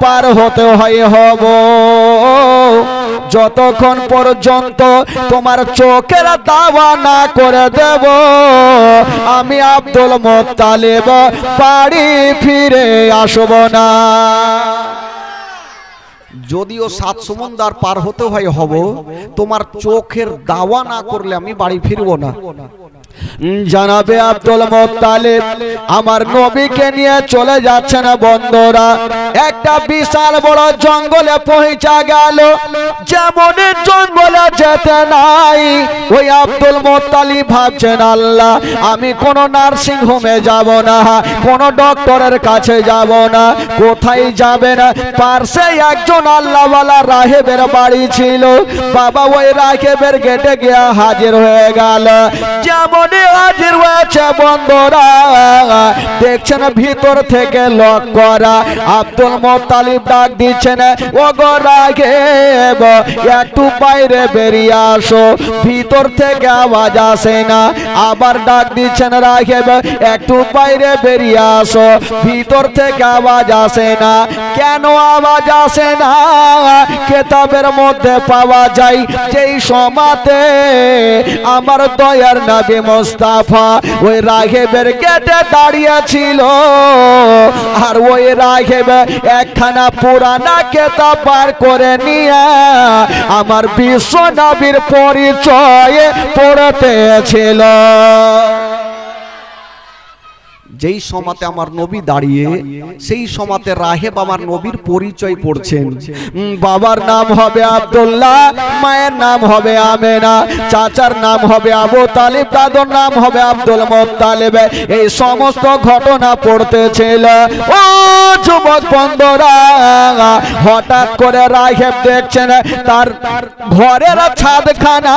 পার হতে হব যতক্ষণ পর্যন্ত তোমার চোখের দাওয়া না করে দেব আমি আব্দুল মুত্তালিব বাড়ি ফিরে আসব না। যদিও 7 সমুদ্র পার হতে হব তোমার চোখের দাওয়া না করলে আমি বাড়ি ফিরবো না। জানাবে আব্দুল মুত্তালিব আমার নবীকে নিয়ে চলে যাচ্ছেন। বন্ধুরা একটা বিশাল বড় জঙ্গলে পৌঁছা গেল। যেমন জঙ্গলে যেতে নাই ওই আব্দুল মুত্তালিব ভাবছেন আল্লাহ আমি কোন নার্সিং হোমে যাব না, কোন ডক্টরের কাছে যাব না। কোথায় যাবেন? পার্শ্বে একজন আল্লাহওয়ালা রাহেবের বাড়ি ছিল। বাবা ওই রাহেবের গেটে গিয়ে হাজির হয়ে গেল। যেমন হাজির হয়েছে বন্ধুরা দেখছেন ভিতর থেকে লক করা। আব্দুল মুত্তালিব ডাক দিচ্ছেন ও গো রাহেব একটু বাইরে বেরিয়ে আসো। ভিতর থেকে আওয়াজ আসে না। আবার ডাক দিচ্ছেন রাহেব একটু বাইরে বেরিয়ে আসো। ভিতর থেকে আওয়াজ আসে না। কেন আওয়াজ আসে না? কিতাবের মধ্যে পাওয়া যায় যেই সময়তে আমার দয়ার নবী মুস্তাফা ওই রাহেবের গেটে দাঁড়িয়ে ছিল আর ওই রাহেব একখানা পুরানা কিতাব বার করে নিয়ে আমার বিশ্ব নবীর পরিচয় পড়তেছিল। যেই সময়তে আমার নবী দাঁড়িয়ে সেই সময়তে রাহেব আমার নবীর পরিচয় পড়ছেন। বাবার নাম হবে আব্দুল্লাহ, মায়ের নাম হবে আমেনা, চাচার নাম হবে আবু তালিব, দাদুর নাম হবে আব্দুল মুত্তালিব। এই সমস্ত ঘটনা পড়তেছিল। ও যুবক বন্ধুরা হঠাৎ করে রাহেব দেখছেন তার ঘরের ছাদখানা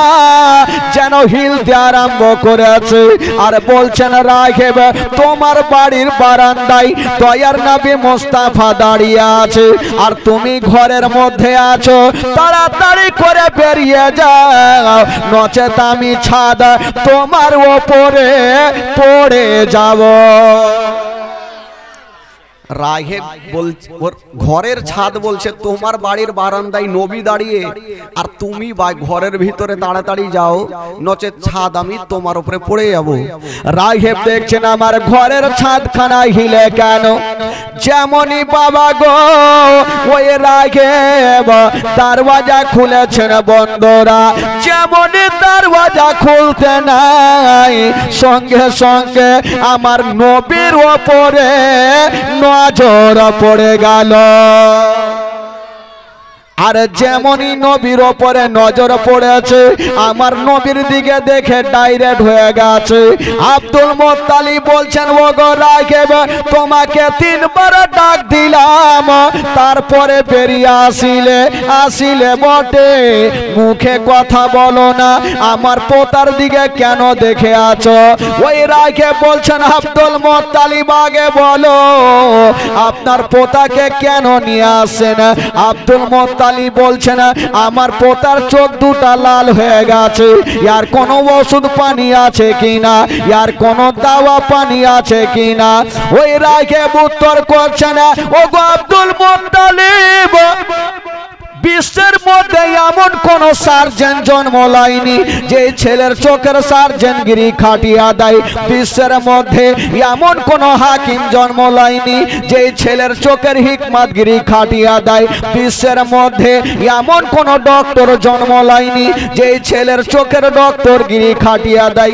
যেন হিলতে আরম্ভ করেছে আর বলছেন রাহেব তোমার বাড়ির বারান্দায় দয়ার নবী মুস্তাফা দাঁড়িয়ে আছে আর তুমি ঘরের মধ্যে আছো। তাড়াতাড়ি করে বেরিয়ে যাও নচেত আমি ছাদ তোমার ওপরে পড়ে যাব। রাহেব বলছে ওর ঘরের ছাদ বলছে তোমার বাড়ির বারান্দায় নবী দাঁড়িয়ে আর তুমি ঘরের ভিতরে তাড়াতাড়ি যাও নচেত ছাদ আমি তোমার উপরে পড়ে যাব। রাহেব দেখছেন আমার ঘরের ছাদখানা হিলে কেন? যেমনই বাবা গো ওই রাহেব দরওয়াজা খুলেছেন। বন্ধুরা যেমনই দরওয়াজা খুলতে নাই সঙ্গে সঙ্গে আমার নবীর ওপরে নজর পড়ে গেল। আর যেমনই নবীর ওপরে নজর পড়েছে আমার নবীর দিকে দেখে ডাইরেক্ট হয়ে গেছে। আব্দুল মুত্তালিব বলছেন ও গো রাহেব তোমাকে 3 বার ডাক দিলাম তারপরে বেরিয়ে আসিলে বটে মুখে কথা বলো না, আমার পোতার দিকে কেন দেখে আছো? ওই রাহেব বলছেন আব্দুল মুত্তালিব আগে বলো আপনার পোতাকে কেন নিয়ে আসেন? আব্দুল মুত্তালিব বলছেন আমার পোতার চোখ দুটা লাল হয়ে গেছে, ইয়ার কোনো ওষুধ পানি আছে কিনা, ইয়ার কোনো দাওয়া পানি আছে কিনা? ওই রাহেব উত্তর করছেন ও গো আব্দুল মুত্তালিব বিশ্বের মধ্যে এমন কোন সার্জন জন্ম লাইনি যে ছেলের চোখের সার্জনগিরি খাটিয়া দেয়। বিশ্বের মধ্যে এমন কোন হাকিম জন্ম লাইনি যে ছেলের চোখের হিকমতগিরি খাটিয়া দেয়। বিশ্বের মধ্যে এমন কোন ডক্টর জন্ম লাইনি যে ছেলের চোখের ডক্টরগিরি খাটিয়া দেয়।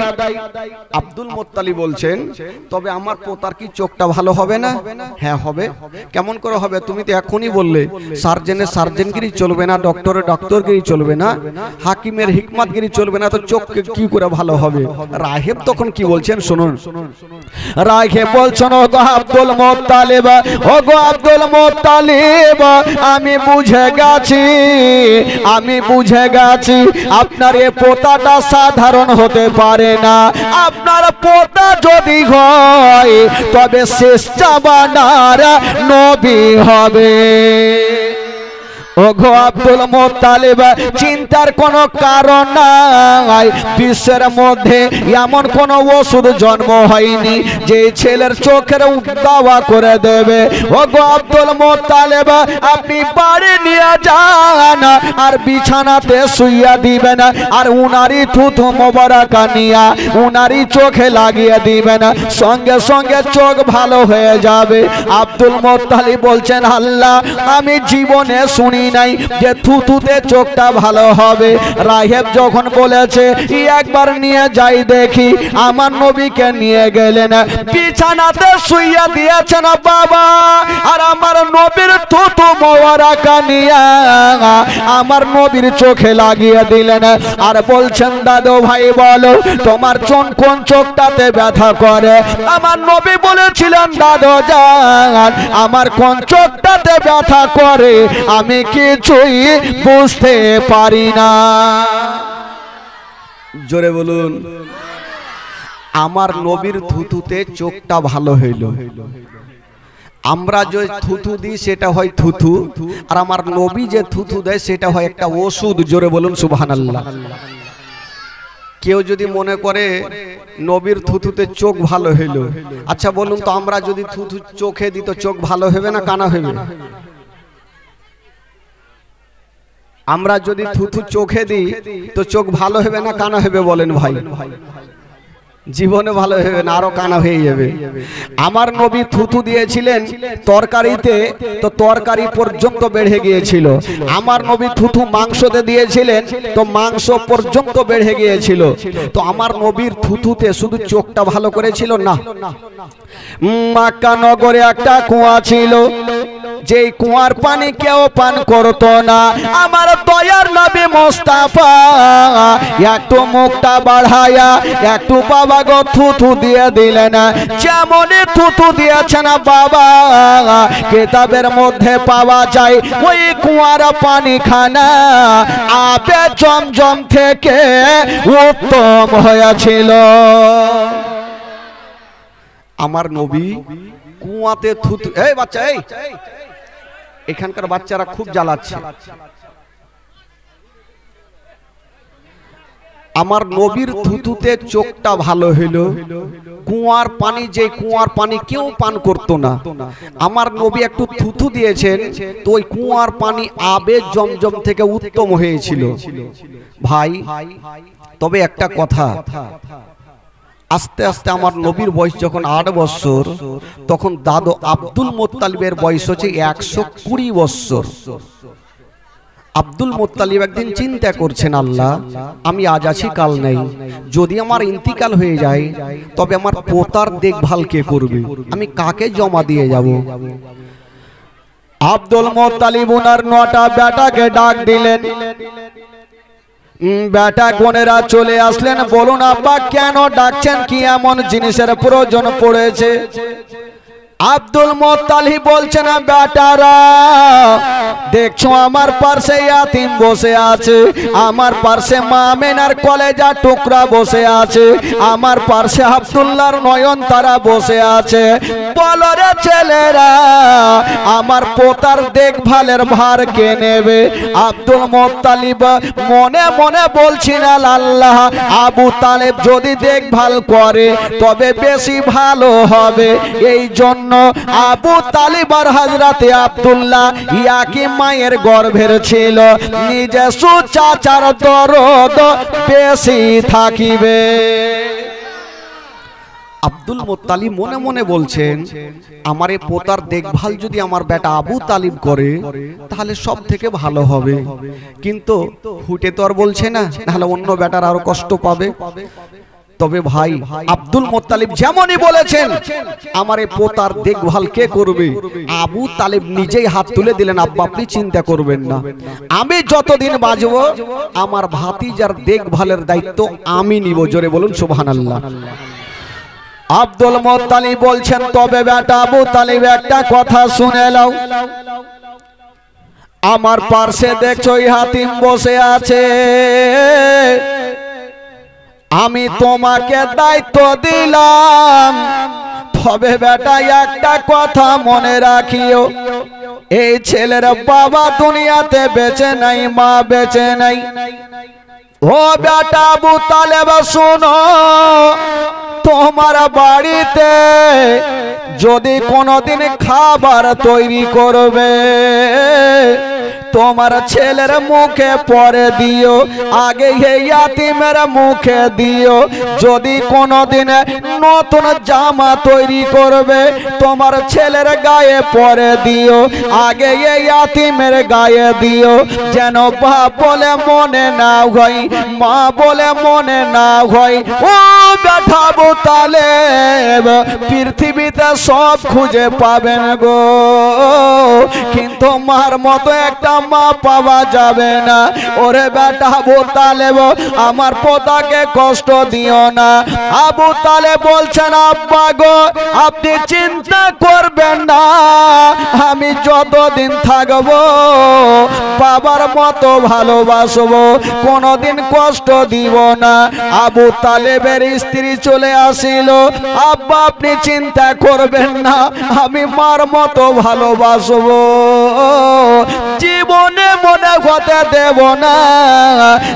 আব্দুল মুত্তালিব বলছেন তবে আমার পোতার কি চোখটা ভালো হবে না? হ্যাঁ হবে। কেমন করে হবে? তুমি তো এখনই বললে সার্জনের সার্জনগিরি চলবে না, ডক্টরের ডক্টরগিরি চলবে না, হাকিমের হিকমতগিরি চলবে না, তো চোখ কি করে ভালো হবে? রাহেব তখন কি বলছেন শুনুন। রাহেব বলছেন ও গো আব্দুল মুত্তালিব, ও গো আব্দুল মুত্তালিব আমি বুঝে গেছি আপনার এ পোতাটা সাধারণ হতে পারে না। আপনার পোতা যদি হয় তবে শেষ জামানার নবী হবে। ওগো আব্দুল মুত্তালিব, চিন্তার কোনো কারণ নাই। বিশ্বের মধ্যে এমন কোনো ওষুধ জন্ম হয়নি যে ছেলের চোখের দাওয়া করে দেবে। ওগো আব্দুল মুত্তালিব, আপনি বাড়ি নিয়ে যান আর বিছানাতে শুইয়া দিবেন, আর উনারই থুথু মোবারকা নিয়া উনারই চোখে লাগিয়ে দিবেন, সঙ্গে সঙ্গে চোখ ভালো হয়ে যাবে। আব্দুল মুত্তালিব বলছেন, আল্লাহ, আমি জীবনে শুনি নাই যে থুতুতে চোখটা ভালো হবে। রাহেব যখন বলেছে একবার নিয়ে যাই দেখি, আমার নবীকে নিয়ে গেলেন, বিছানাতে শুইয়া দিয়েছেন বাবা, আর আমার নবীর থুতু মোবারকা নিয়ে আমার নবীর চোখে লাগিয়ে দিলেন। আর বলছেন, দাদু ভাই বলো তোমার কোন চোখটাতে ব্যথা করে? আমার নবী বলেছিলেন, দাদু জান, আমার কোন চোখটাতে ব্যথা করে আমি কিছুই বুঝতে পারি না। জোরে বলুন। আমার নবীর থুতুতে চোখটা ভালো হইল। আমরা যে থুতু দিই সেটা হয় থুতু, আর আমার নবী যে থুতু দেয় সেটা হয় একটা ওষুধ। জোরে বলুন সুবহানাল্লাহ। কেউ যদি মনে করে নবীর থুতুতে চোখ ভালো হইল, আচ্ছা বলুন তো, আমরা যদি থুতু চোখে দিই তো চোখ ভালো হবে না কানা হবে? আমরা যদি থুতু চোখে দিই তো চোখ ভালো হবে না কানা হবে? বলেন ভাই। জীবনে ভালো হবে না, আরো কানা হয়ে যাবে। আমার নবী থুতু দিয়েছিলেন তরকারিতে, তো তরকারি পর্যন্ত বেড়ে গিয়েছিল। আমার নবী থুতু মাংসতে দিয়েছিলেন, তো মাংস পর্যন্ত বেড়ে গিয়েছিল। তো আমার নবীর থুতুতে শুধু চোখটা ভালো করেছিল না। মক্কা নগরে একটা কুয়া ছিল, যেই কুয়ার পানি কেউ পান করতো না। আমার দয়ার নবী মুস্তাফা একটু মুখটা বাড়ায়া একটু বাবা গো থুতু দিয়ে দিলেন। যেমনই থুতু দিয়েছেন বাবা, কিতাবের মধ্যে পাওয়া যায় ওই কুয়ার পানি খানা আবে জমজম থেকে উত্তম হয়েছিল। আমার নবী কুয়াতে থুতু, এই বাচ্চা, এই এখানকার বাচ্চারা খুব জ্বালাচ্ছে। আমার নবীর থুতুতে চোখটা ভালো হইল। কুয়ার পানি, যে কুয়ার পানি কেউ পান করতো না, আমার নবী একটু থুতু দিয়েছেন, তো ওই কুয়ার পানি আবে জমজম থেকে উত্তম হয়েছিল। ভাই, তবে একটা কথা, আস্তে আস্তে আমার নবীর বয়স যখন 8 বছর, তখন দাদু আব্দুল মুত্তালিবের বয়স হচ্ছে 120 বছর। আব্দুল মুত্তালিব একদিন চিন্তা করছেন, আল্লাহ, আমি আজ আছি কাল নেই, যদি আমার ইন্তিকাল হয়ে যায় তবে আমার পোতার দেখভাল কে করবে? আমি কাকে জমা দিয়ে যাব? আব্দুল মুত্তালিব ওনার 9টা বেটাকে ডাক দিলেন। বেটা বোনেরা চলে আসলেন। বলুন আব্বা, কেন ডাকছেন? কি এমন জিনিসের প্রয়োজন পড়েছে? আব্দুল মুত্তালিব বলছেন, বেটারা দেখছো আমার পাশে ইয়াতিম বসে আছে, আমার পাশে মা আমেনার কলেজা টুকরা বসে আছে, আমার পাশে আব্দুল্লাহর নয়নতারা বসে আছে। বলো রে ছেলেরা, আমার পোতার দেখভালের ভার কে নেবে? আব্দুল মুত্তালিব মনে মনে বলছিলেন, আল্লাহ, আবু তালেব যদি দেখভাল করে তবে বেশি ভালো হবে। এই জন্য আবু তালিব আর হযরতে আব্দুল্লাহ ইয়াকি মায়ের গর্ভের ছিল, নিজস্ব চাচার দরদ বেশি থাকিবে। আব্দুল মুত্তালিব মনে মনে বলছেন, আমার এই পোতার দেখভাল যদি আমার বেটা আবু তালিব করে তাহলে সব থেকে ভালো হবে। কিন্তু ফুটে তো আর বলছে না, তাহলে অন্য বেটার আরো কষ্ট পাবে। তবে ভাই, আব্দুল মুত্তালিব যেমনই বলেছেন, আমার এই পোতার দেখভাল কে করবে? আবু তালিব নিজেই হাত তুলে দিলেন, আব্বা আপনি চিন্তা করবেন না, আমি যতদিন বাঁচবো আমার ভাতিজার দেখভালের দায়িত্ব আমি নিব। জোরে বলুন সুবহানাল্লাহ। আব্দুল মুত্তালিব বলছেন, তবে বেটা আবু তালিব একটা কথা শুনে নাও, আমার পাশে দেখছো ইয়াতিম বসে আছে, আমি তোমাকে দায়িত্ব দিলাম, তবে বেটা একটা কথা মনে রাখিও, এই ছেলের বাবা দুনিয়াতে বেঁচে নাই, মা বেঁচে নাই। ও বেটা আবু তালেব শোনো, তোমার বাড়িতে যদি কোনোদিন খাবার তৈরি করবে, তোমার ছেলের মুখে পরে দিও, আগে এই ইয়াতিমের মুখে দিও। যদি কোনোদিন নতুন জামা তৈরি করবে, তোমার ছেলের গায়ে পরে দিও, আগে এই ইয়াতিমের গায়ে দিও, যেন বাপ বলে মনে না হয়, মা বলে মনে না হয়। ও বেটা আবু তালেব, পৃথিবীতে সব খুঁজে পাবেন গো, কিন্তু মার মতো একটা মা পাওয়া যাবে না। ওরে বেটা আবু তালেব, আমার পোতাকে কষ্ট দিও না। আবু তালেব বলছেন, আব্বা গো আপনি চিন্তা করবেন না, আমি যতদিন থাকবো বাবার মতো ভালোবাসবো, কোনোদিন কষ্ট দিব না। আবু তালেবের স্ত্রী চলে আসিল, আব্বা আপনি চিন্তা করবেন না, আমি মার মতো ভালোবাসবো, জীবনে মনে হতে দেব না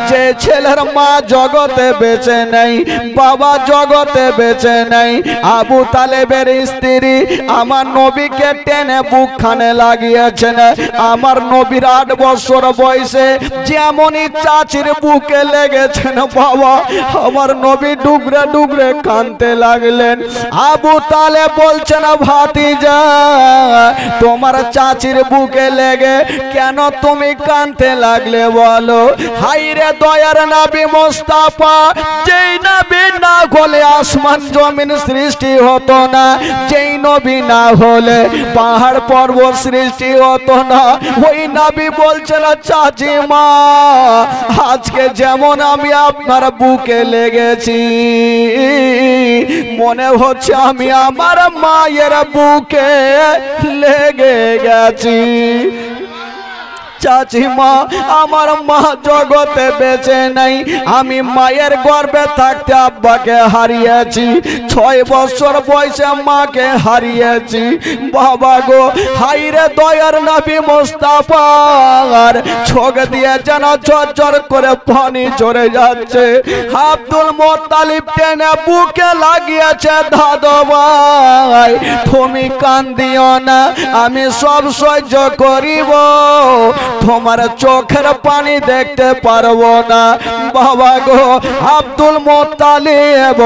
যে ছেলের মা জগতে বেঁচে নেই, বাবা জগতে বেঁচে নেই। আবু তালেবের স্ত্রী আমার নবীকে টেনে বুকখানে লাগিয়েছেন। আমার নবীর 8 বছর বয়সে যেমনই চাচির বুকে লেগেছেন বাবা, আমার নবী ডুগরে ডুগরে কাঁদতে লাগলেন। আবু তালেব বলছেন, ভাতিজা তোমার চাচির বুকে লেগে কেন তুমি কাঁদতে লাগলে বলো? হাইরে দয়ার নবী মুস্তাফা, যেই নবী না হলে আসমান জমিন সৃষ্টি হতো না, যেই নবী না হলে পাহাড় পর্বত সৃষ্টি হতো না। ওই নবী বলছেন, চাচি মা আজকে যেমন আমি আপনার বুকে লেগেছি, মনে হচ্ছে আমি আমার মায়ের বুকে লেগে গেছি। চাচি মা, আমার মা জগতে বেঁচে নাই, আমি মায়ের গর্ভে থাকতে আব্বাকে হারিয়েছি, 6 বছর বয়সে মাকে হারিয়েছি। বাবা গো, হাইরে দয়ার নবী মুস্তাফার চোখ দিয়ে যেন ঝরঝর করে পানি ঝরে যাচ্ছে। আব্দুল মুত্তালিব টেনে বুকে লাগিয়েছে, দাদু ভাই তুমি কান্দিও না, আমি সব সহ্য করিব, তোমার চোখের পানি দেখতে পারবো না। বাবা গো, আব্দুল মুত্তালিব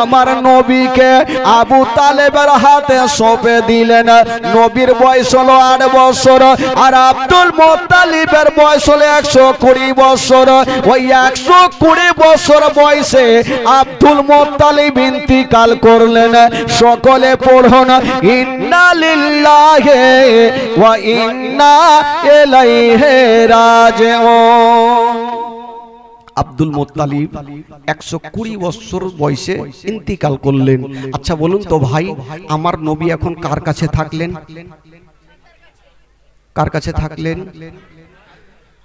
আমার নবীকে আবু তালেবের হাতে সঁপে দিলেন। নবীর বয়স হলো 8 বছর, আর আব্দুল মুত্তালিবের বয়স হলো 120 বছর। ওই 120 বছর বয়সে আব্দুল মুত্তালিব ইন্তিকাল করলেন। সকলে পড়ুন, ইন্না লিল্লাহি ওয়া ইন্না ইলাইহি রাজিউন। আব্দুল মুত্তালিব 120 বছর বয়সে ইন্তিকাল করলেন। আচ্ছা বলুন তো ভাই, আমার নবী এখন কার কাছে থাকলেন? কার কাছে থাকলেন?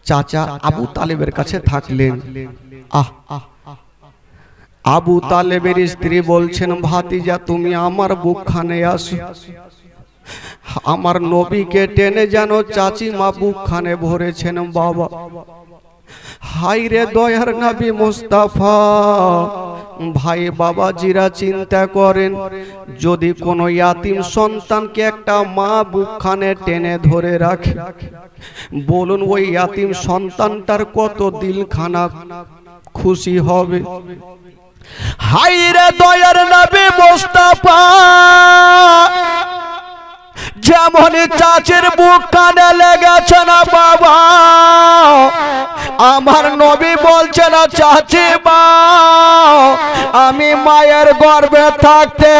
চাচা আবু তালেবের কাছে থাকলেন। আবু তালেবের স্ত্রী বলছেন, ভাতিজা তুমি আমার বুকখানে আসো, আমার নবীকে টেনে যেন চাচি মা বুকখানে ভরেছেন। বাবা হাইরে দয়ার নবী মুস্তাফা, ভাই বাবাজিরা চিন্তা করেন, যদি কোনো ইয়াতিম সন্তানকে একটা মা বুকখানে টেনে ধরে রাখে, বলুন ওই ইয়াতিম সন্তানটার কত দিলখানা খুশি হবে। হাইরে দয়ার নবী মুস্তাফা, যেমন চাচির বুক কানে লেগেছে না বাবা, আমার নবী বলছেন, চাচি মা আমি মায়ের গর্ভে থাকতে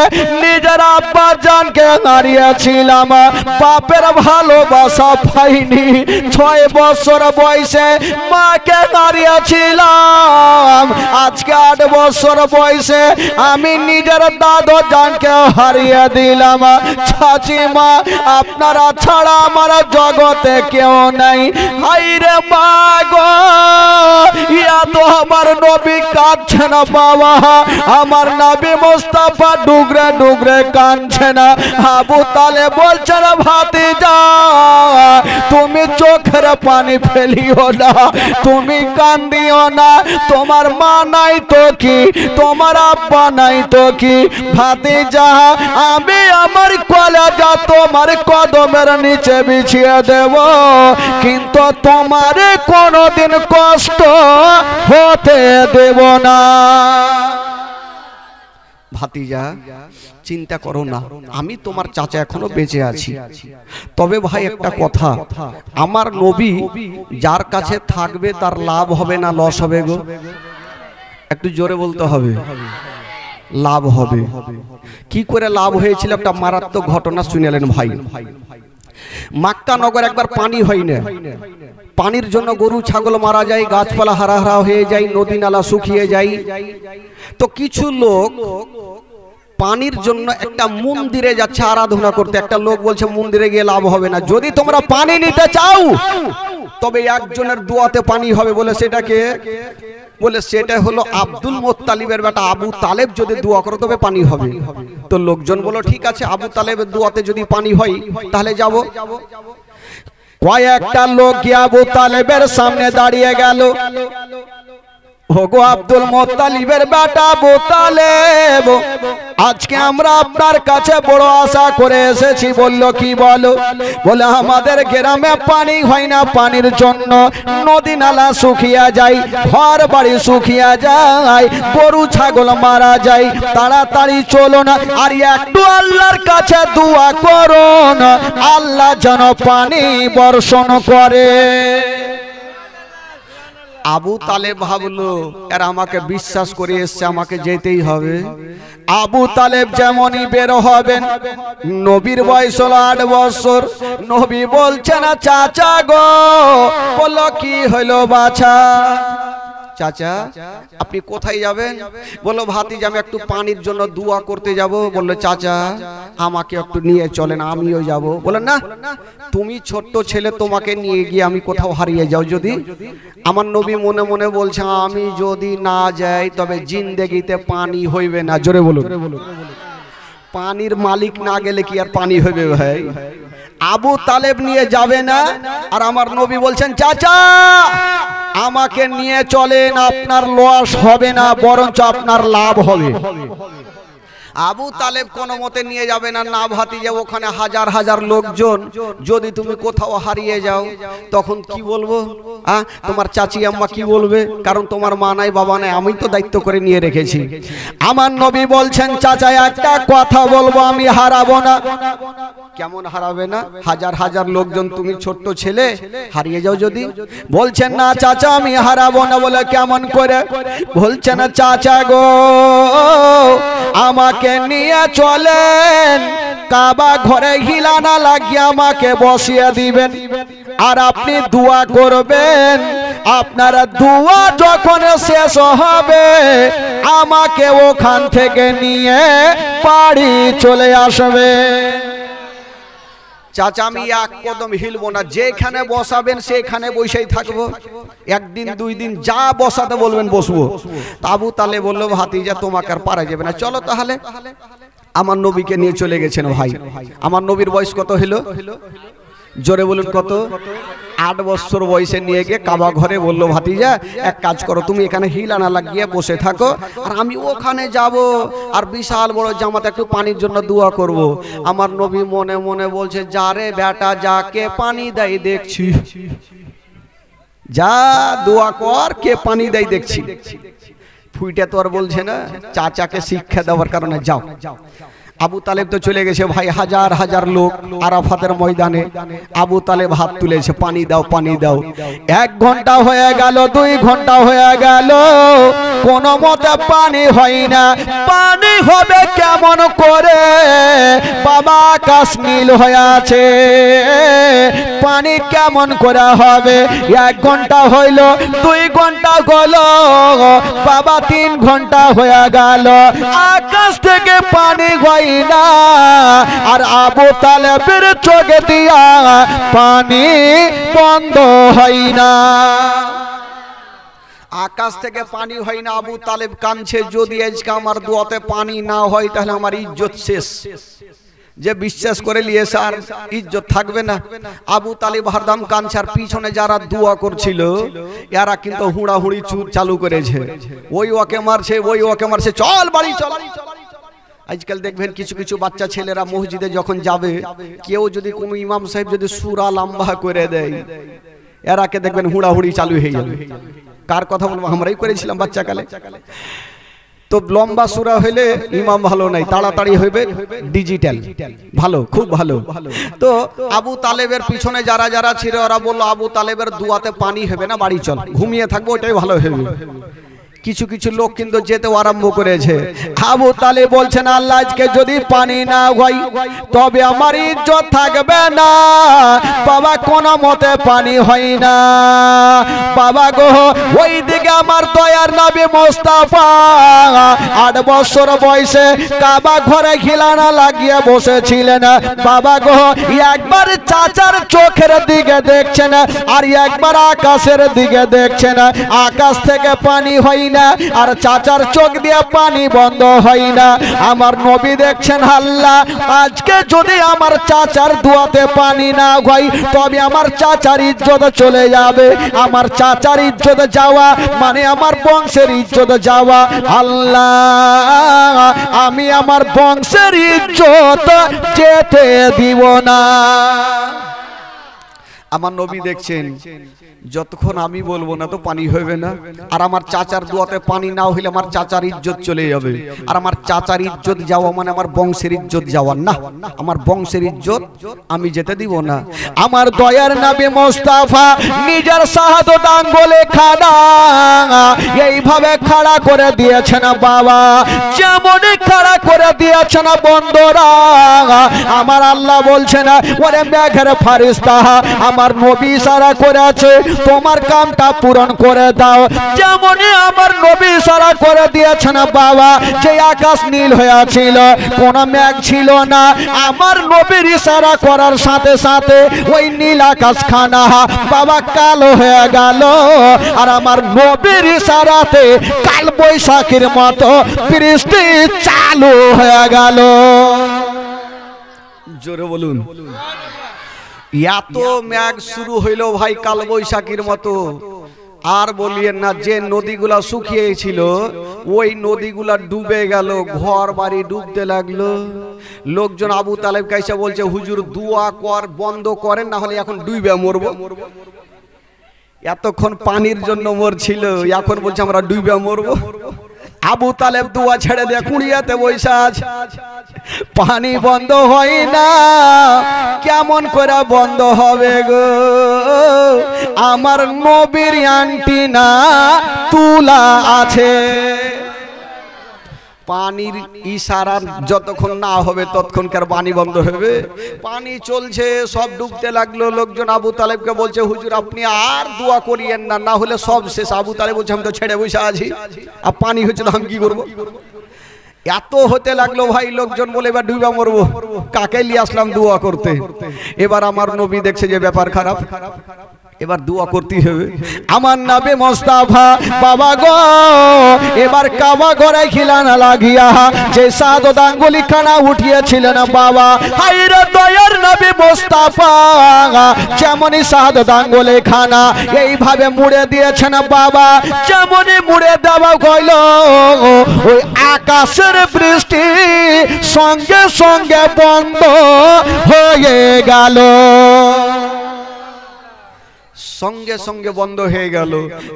নিজের আব্বা জানকে হারিয়েছিলাম, বাপের ভালোবাসা পাইনি। 6 বছর বয়সে মাকে হারিয়েছিলাম, আজকে 8 বছর বয়সে আমি নিজের দাদু জানকে হারিয়ে দিলাম। চাচি মা আপনারা ছাড়া আমার জগতে কেউ নাই। হাইরে মা গো, ইয়া তো আমার নবী কাঁদছে না বাবা, আমার নবী মুস্তাফা ডুগরে ডুগরে কাঁদছে না। আবু তালেব বলছে না ভাতিজা তুমি চোখের পানি ফেলিও না, তুমি কান্দিও না, তোমার মা নাই তো কি, তোমার আব্বা নাই তো কি, ভাতিজা আমি আমার কলেজা তোমার কদমের নিচে বিছিয়ে দেব, কিন্তু তোমার কোনোদিন কষ্ট হতে দেব না। ভাতিজা চিন্তা করো না, আমি তোমার চাচা এখনো বেঁচে আছি। তবে ভাই একটা কথা, আমার নবী যার কাছে থাকবে তার লাভ হবে না লস হবে গো? একটু জোরে বলতে হবে। লাভ হবে। কি করে লাভ হয়েছিল একটা মারাত্মক ঘটনা শুনেলেন ভাই। মক্কা নগর একবার পানি হয় না, পানির জন্য গরু ছাগল মারা যায়, গাছপালা হারা হারা হয়ে যায়, নদী নালা শুকিয়ে যায়। তো কিছু লোক পানির জন্য একটা মন্দিরে যাচ্ছে আরাধনা করতে। একটা লোক বলছে মন্দিরে গিয়ে লাভ হবে না, যদি তোমরা পানি নিতে চাও তবে একজনের দোয়াতে পানি হবে। বলে সেটাকে বলে সেটা হলো আব্দুল মুত্তালিবের বেটা আবু তালেব, যদি দোয়া করো তবে পানি হবে। তো লোকজন বলো ঠিক আছে, আবু তালেবের দোয়াতে যদি পানি হয় তাহলে যাব। কয়েকটা লোক গিয়ে আবু তালেবের সামনে দাঁড়িয়ে গেল। ওগো আব্দুল মুত্তালিবের বেটা আবু তালেব, আজকে আমরা আপনার কাছে বড় আশা করে এসেছি। বলল কি বলো? বলে আমাদের গ্রামে পানি হয় না, পানির জন্য নদী নালা শুকিয়ে যায়, ঘর বাড়ি শুকিয়ে যায়, গরু ছাগল মারা যায়। তাড়াতাড়ি চলো না, আর একটু আল্লাহর কাছে দোয়া করো না, আল্লাহ যেন পানি বর্ষণ করে। আবু তালেব ভাবলো এরা আমাকে বিশ্বাস করে এসছে, আমাকে যেতেই হবে। আবু তালেব যেমনই বের হবেন, নবীর বয়স হলো 8 বছর। নবী বলছে না চাচা গো, বললো কি হইলো বাছা? চাচা আপনি কোথায় যাবেন? বললো ভাতিজা আমি একটু পানির জন্য দোয়া করতে যাব। বললো চাচা আমাকে একটু নিয়ে চলেন, আমিও যাব। বলেন না, তুমি ছোট্ট ছেলে, তোমাকে নিয়ে গিয়ে আমি কোথাও হারিয়ে যাও যদি? আমার নবী মনে মনে বলছে আমি যদি না যাই তবে জিন্দেগিতে পানি হইবে না। জোরে বলুন। পানির মালিক না গেলে কি আর পানি হইবে ভাই? আবু তালেব নিয়ে যাবে না, আর আমার নবী বলছেন চাচা আমাকে নিয়ে চলেন, আপনার লস হবে না, বরঞ্চ আপনার লাভ হবে। আবু তালেব কোনো মতে নিয়ে যাবে না। না ভাতিজা, ওখানে হাজার হাজার লোকজন, যদি তুমি কোথাও হারিয়ে যাও তখন কি বলবো? তোমার চাচি আম্মা কি বলবে? কারণ তোমার মা নাই বাবা নাই, আমি তো দায়িত্ব করে নিয়ে রেখেছি। আমার নবী বলছেন চাচা একটা কথা বলবো, আমি হারাবো না। কেমন হারাবে না? হাজার হাজার লোকজন, তুমি ছোট্ট ছেলে, হারিয়ে যাও যদি? বলছেন না চাচা আমি হারাবো না। বলে কেমন করে? বলছেন চাচা গো আমাকে নিয়ে চলেন, কাবা ঘরে হিলানা লাগিয়ে আমাকে বসিয়ে দিবেন, আর আপনি দোয়া করবেন। আপনার দোয়া যখন শেষ হবে আমাকে ওখান থেকে নিয়ে বাড়ি চলে আসবে। চাচা আমি এক কদম হিলবো না, যেখানে বসাবেন সেখানে বসেই থাকবো, একদিন 2 দিন যা বসাতে বলবেন বসবো। আবু তালেব বললো ভাতিজা তোমাকে আর পারা যাবে না, চলো তাহলে। আমার নবীকে নিয়ে চলে গেছেন ভাই। আমার নবীর বয়স কত হলো? জোরে বলুন কত? 8 বছর বয়সে নিয়ে গিয়ে কাবা ঘরে বললো ভাতিজা এক কাজ করো, তুমি এখানে হিলানা লাগিয়ে বসে থাকো, আর আমি ওখানে যাব, আর বিশাল বড় জামাতে একটু পানির জন্য দোয়া করব। আমার নবী মনে মনে বলছে যা রে বেটা, যাকে পানি দেয় দেখছি, যা দোয়া কর, কে পানি দেয় দেখছি। ফুইটা তো আর বলছে না, চাচাকে শিক্ষা দেওয়ার কারণে যাও। আবু তালেব তো চলে গেছে ভাই, হাজার হাজার লোক আরাফাতের ময়দানে। আবু তালেব হাত তুলেছে, পানি দাও পানি দাও। 1 ঘন্টা হয়ে গেল, 2 ঘন্টা হয়ে গেল, কোন মতে পানি হয় না। পানি হবে কেমন করে? বাবা আকাশ নীল হয়ে আছে, পানি কেমন করে হবে? 1 ঘন্টা হইল, 2 ঘন্টা গেল, বাবা 3 ঘন্টা হয়ে গেল, আকাশ থেকে পানি হয় না। আর আবু তালেবের চোখে দিয়া পানি বন্ধ হয় না। আকাশ থেকে পানি হয় না, আবু তালেব কাঁদছে যদি আজকে আমার দোয়াতে পানি না হয় তাহলে আমার ইজ্জত শেষ। যে বিশ্বাস করে নিয়েছে আর ইজ্জত থাকবে না। আবু তালেব হরদম কাঁদছে, আর পিছনে যারা দোয়া করছিল এরা কিন্তু হুড়াহুড়ি চালু করেছে, ওই ওকে মারছে, ওই ওকে মারছে, চল বাড়ি চল। আজকাল দেখবেন কিছু কিছু বাচ্চা ছেলেরা মসজিদে যখন যাবে, কেউ যদি কোনো ইমাম সাহেব যদি সূরা লম্বা করে দেয়, এরাকে দেখবেন হুড়াহুড়ি চালু হয়ে যাবে। কার কথা বলবো, আমরাই করেছিলাম বাচ্চাকালে। তো লম্বা সূরা হইলে ইমাম ভালো নাই, তাড়াতাড়ি হইবে ডিজিটাল ভালো, খুব ভালো। তো আবু তালেবের পিছনে যারা যারা ছিল ওরা বললো আবু তালেবের দুয়াতে পানি হবে না, বাড়ি চল, ঘুমিয়ে থাকবো, ওটাই ভালো হবে। কিছু কিছু লোক কিন্তু যেতে আরম্ভ করেছে। আবু তালেব বলছেন আল্লাহ আজকে যদি পানি না হয় তবে আমার ইজ্জত থাকবে না। বাবা কোন মতে পানি হয় না বাবা গো। ওই দিকে আমার দয়ার নবী মুস্তাফা 8 বছর বয়সে কাবা ঘরে খিলানা লাগিয়ে বসেছিলেন বাবা গো। একবার চাচার চোখের দিকে দেখছেন আর একবার আকাশের দিকে দেখছেন। আকাশ থেকে পানি হয় না আর চাচার চোখ দিয়ে পানি বন্ধ হয় না। আমার নবী দেখছেন আল্লাহ আজকে যদি আমার চাচার দুয়াতে পানি না হয় তবে আমার চাচার ইজ্জত চলে যাবে। আমার চাচার ইজ্জত যাওয়া মানে আমার বংশের ইজ্জত যাওয়া। আল্লাহ আমি আমার বংশের ইজ্জত যেতে দিব না। আমার নবী দেখছেন যতক্ষণ আমি বলবো না তো পানি হবে না, আর আমার চাচার দুয়াতে পানি না হইলে আমার চাচার ইজ্জত চলে যাবে। আর আমার চাচার ইজ্জত যাওয়া মানে আমার বংশের ইজ্জত যাওয়া না, আমার বংশের ইজ্জত আমি যেতে দিব না। আমার দয়ার নবী মুস্তাফা নিজের শাহাদাত আঙ্গুলে খাড়া এইভাবে খাড়া করে দিয়েছেন বাবা, যেমনই খাড়া করে দিয়েছেন বন্ধুরা। আমার আল্লাহ বলছেন ওরে মেঘের ফারিস্তা আমার নবী ইশারা করেছে তোমার কামটা পূরণ করে দাও। যেমনই আমার নবী ইশারা করে দিয়েছেন বাবা, যে আকাশ নীল হয়ে ছিল, কোন মেঘ ছিল না, আমার নবীর ইশারা করার সাথে সাথে ওই নীল আকাশ খানা বাবা কালো হয়ে গেল। আর আমার নবীর ইশারাতে কাল বৈশাখীর মতো বৃষ্টি চালু হয়ে গেল। জোরে বলুন। এত মেঘ শুরু হইল ভাই কাল বৈশাখীর মতো, আর বলিয়েন না। যে নদীগুলা শুকিয়েছিল ওই নদীগুলা ডুবে গেল, ঘর বাড়ি ডুবতে লাগলো। লোকজন আবু তালেব কাইসা বলছে হুজুর দোয়া কর, বন্ধ করেন না হলে এখন ডুবে মরবো। এতক্ষণ পানির জন্য মরছিল, এখন বলছে আমরা ডুবে মরবো। আবু তালেব দোয়া ছেড়ে দিয়ে কুড়িয়াতে বৈশা আছে। পানি বন্ধ হয় না, কেমন করে বন্ধ হবে গো? আমার নবীর অ্যান্টিনা তুলা আছে। পানির ইশারা যতক্ষণ না হবে ততক্ষণকার পানি বন্ধ হবে। পানি চলছে, সব ডুবতে লাগলো। লোকজন আবু তালেবকে বলছে হুজুর আপনি আর দোয়া করিয়েন না, না হলে সব শেষ। আবু তালেব বলছে আমি তো ছেড়ে বসে আছি, আর পানি হচ্ছে তো আমি কি করবো? এত হতে লাগলো ভাই, লোকজন বলে এবার ডুবা মরবো, কাকে নিয়ে আসলাম দোয়া করতে? এবার আমার নবী দেখছে যে ব্যাপার খারাপ, এবার দোয়া করতে হবে। আমার নবী মুস্তাফা বাবা গো এবার কাবা ঘরে খিলানা লাগিয়া যে শাহাদাত আঙ্গুলি খানা উঠিয়েছিলেন বাবা, হায়রে দয়ার নবী মুস্তাফা যেমনই শাহাদাত আঙ্গুলি খানা এইভাবে মুড়ে দিয়েছেন বাবা। যেমনই মুড়ে দেওয়া হইল ওই আকাশের বৃষ্টি সঙ্গে সঙ্গে বন্ধ হয়ে গেল, সঙ্গে সঙ্গে বন্ধ হয়ে গেল।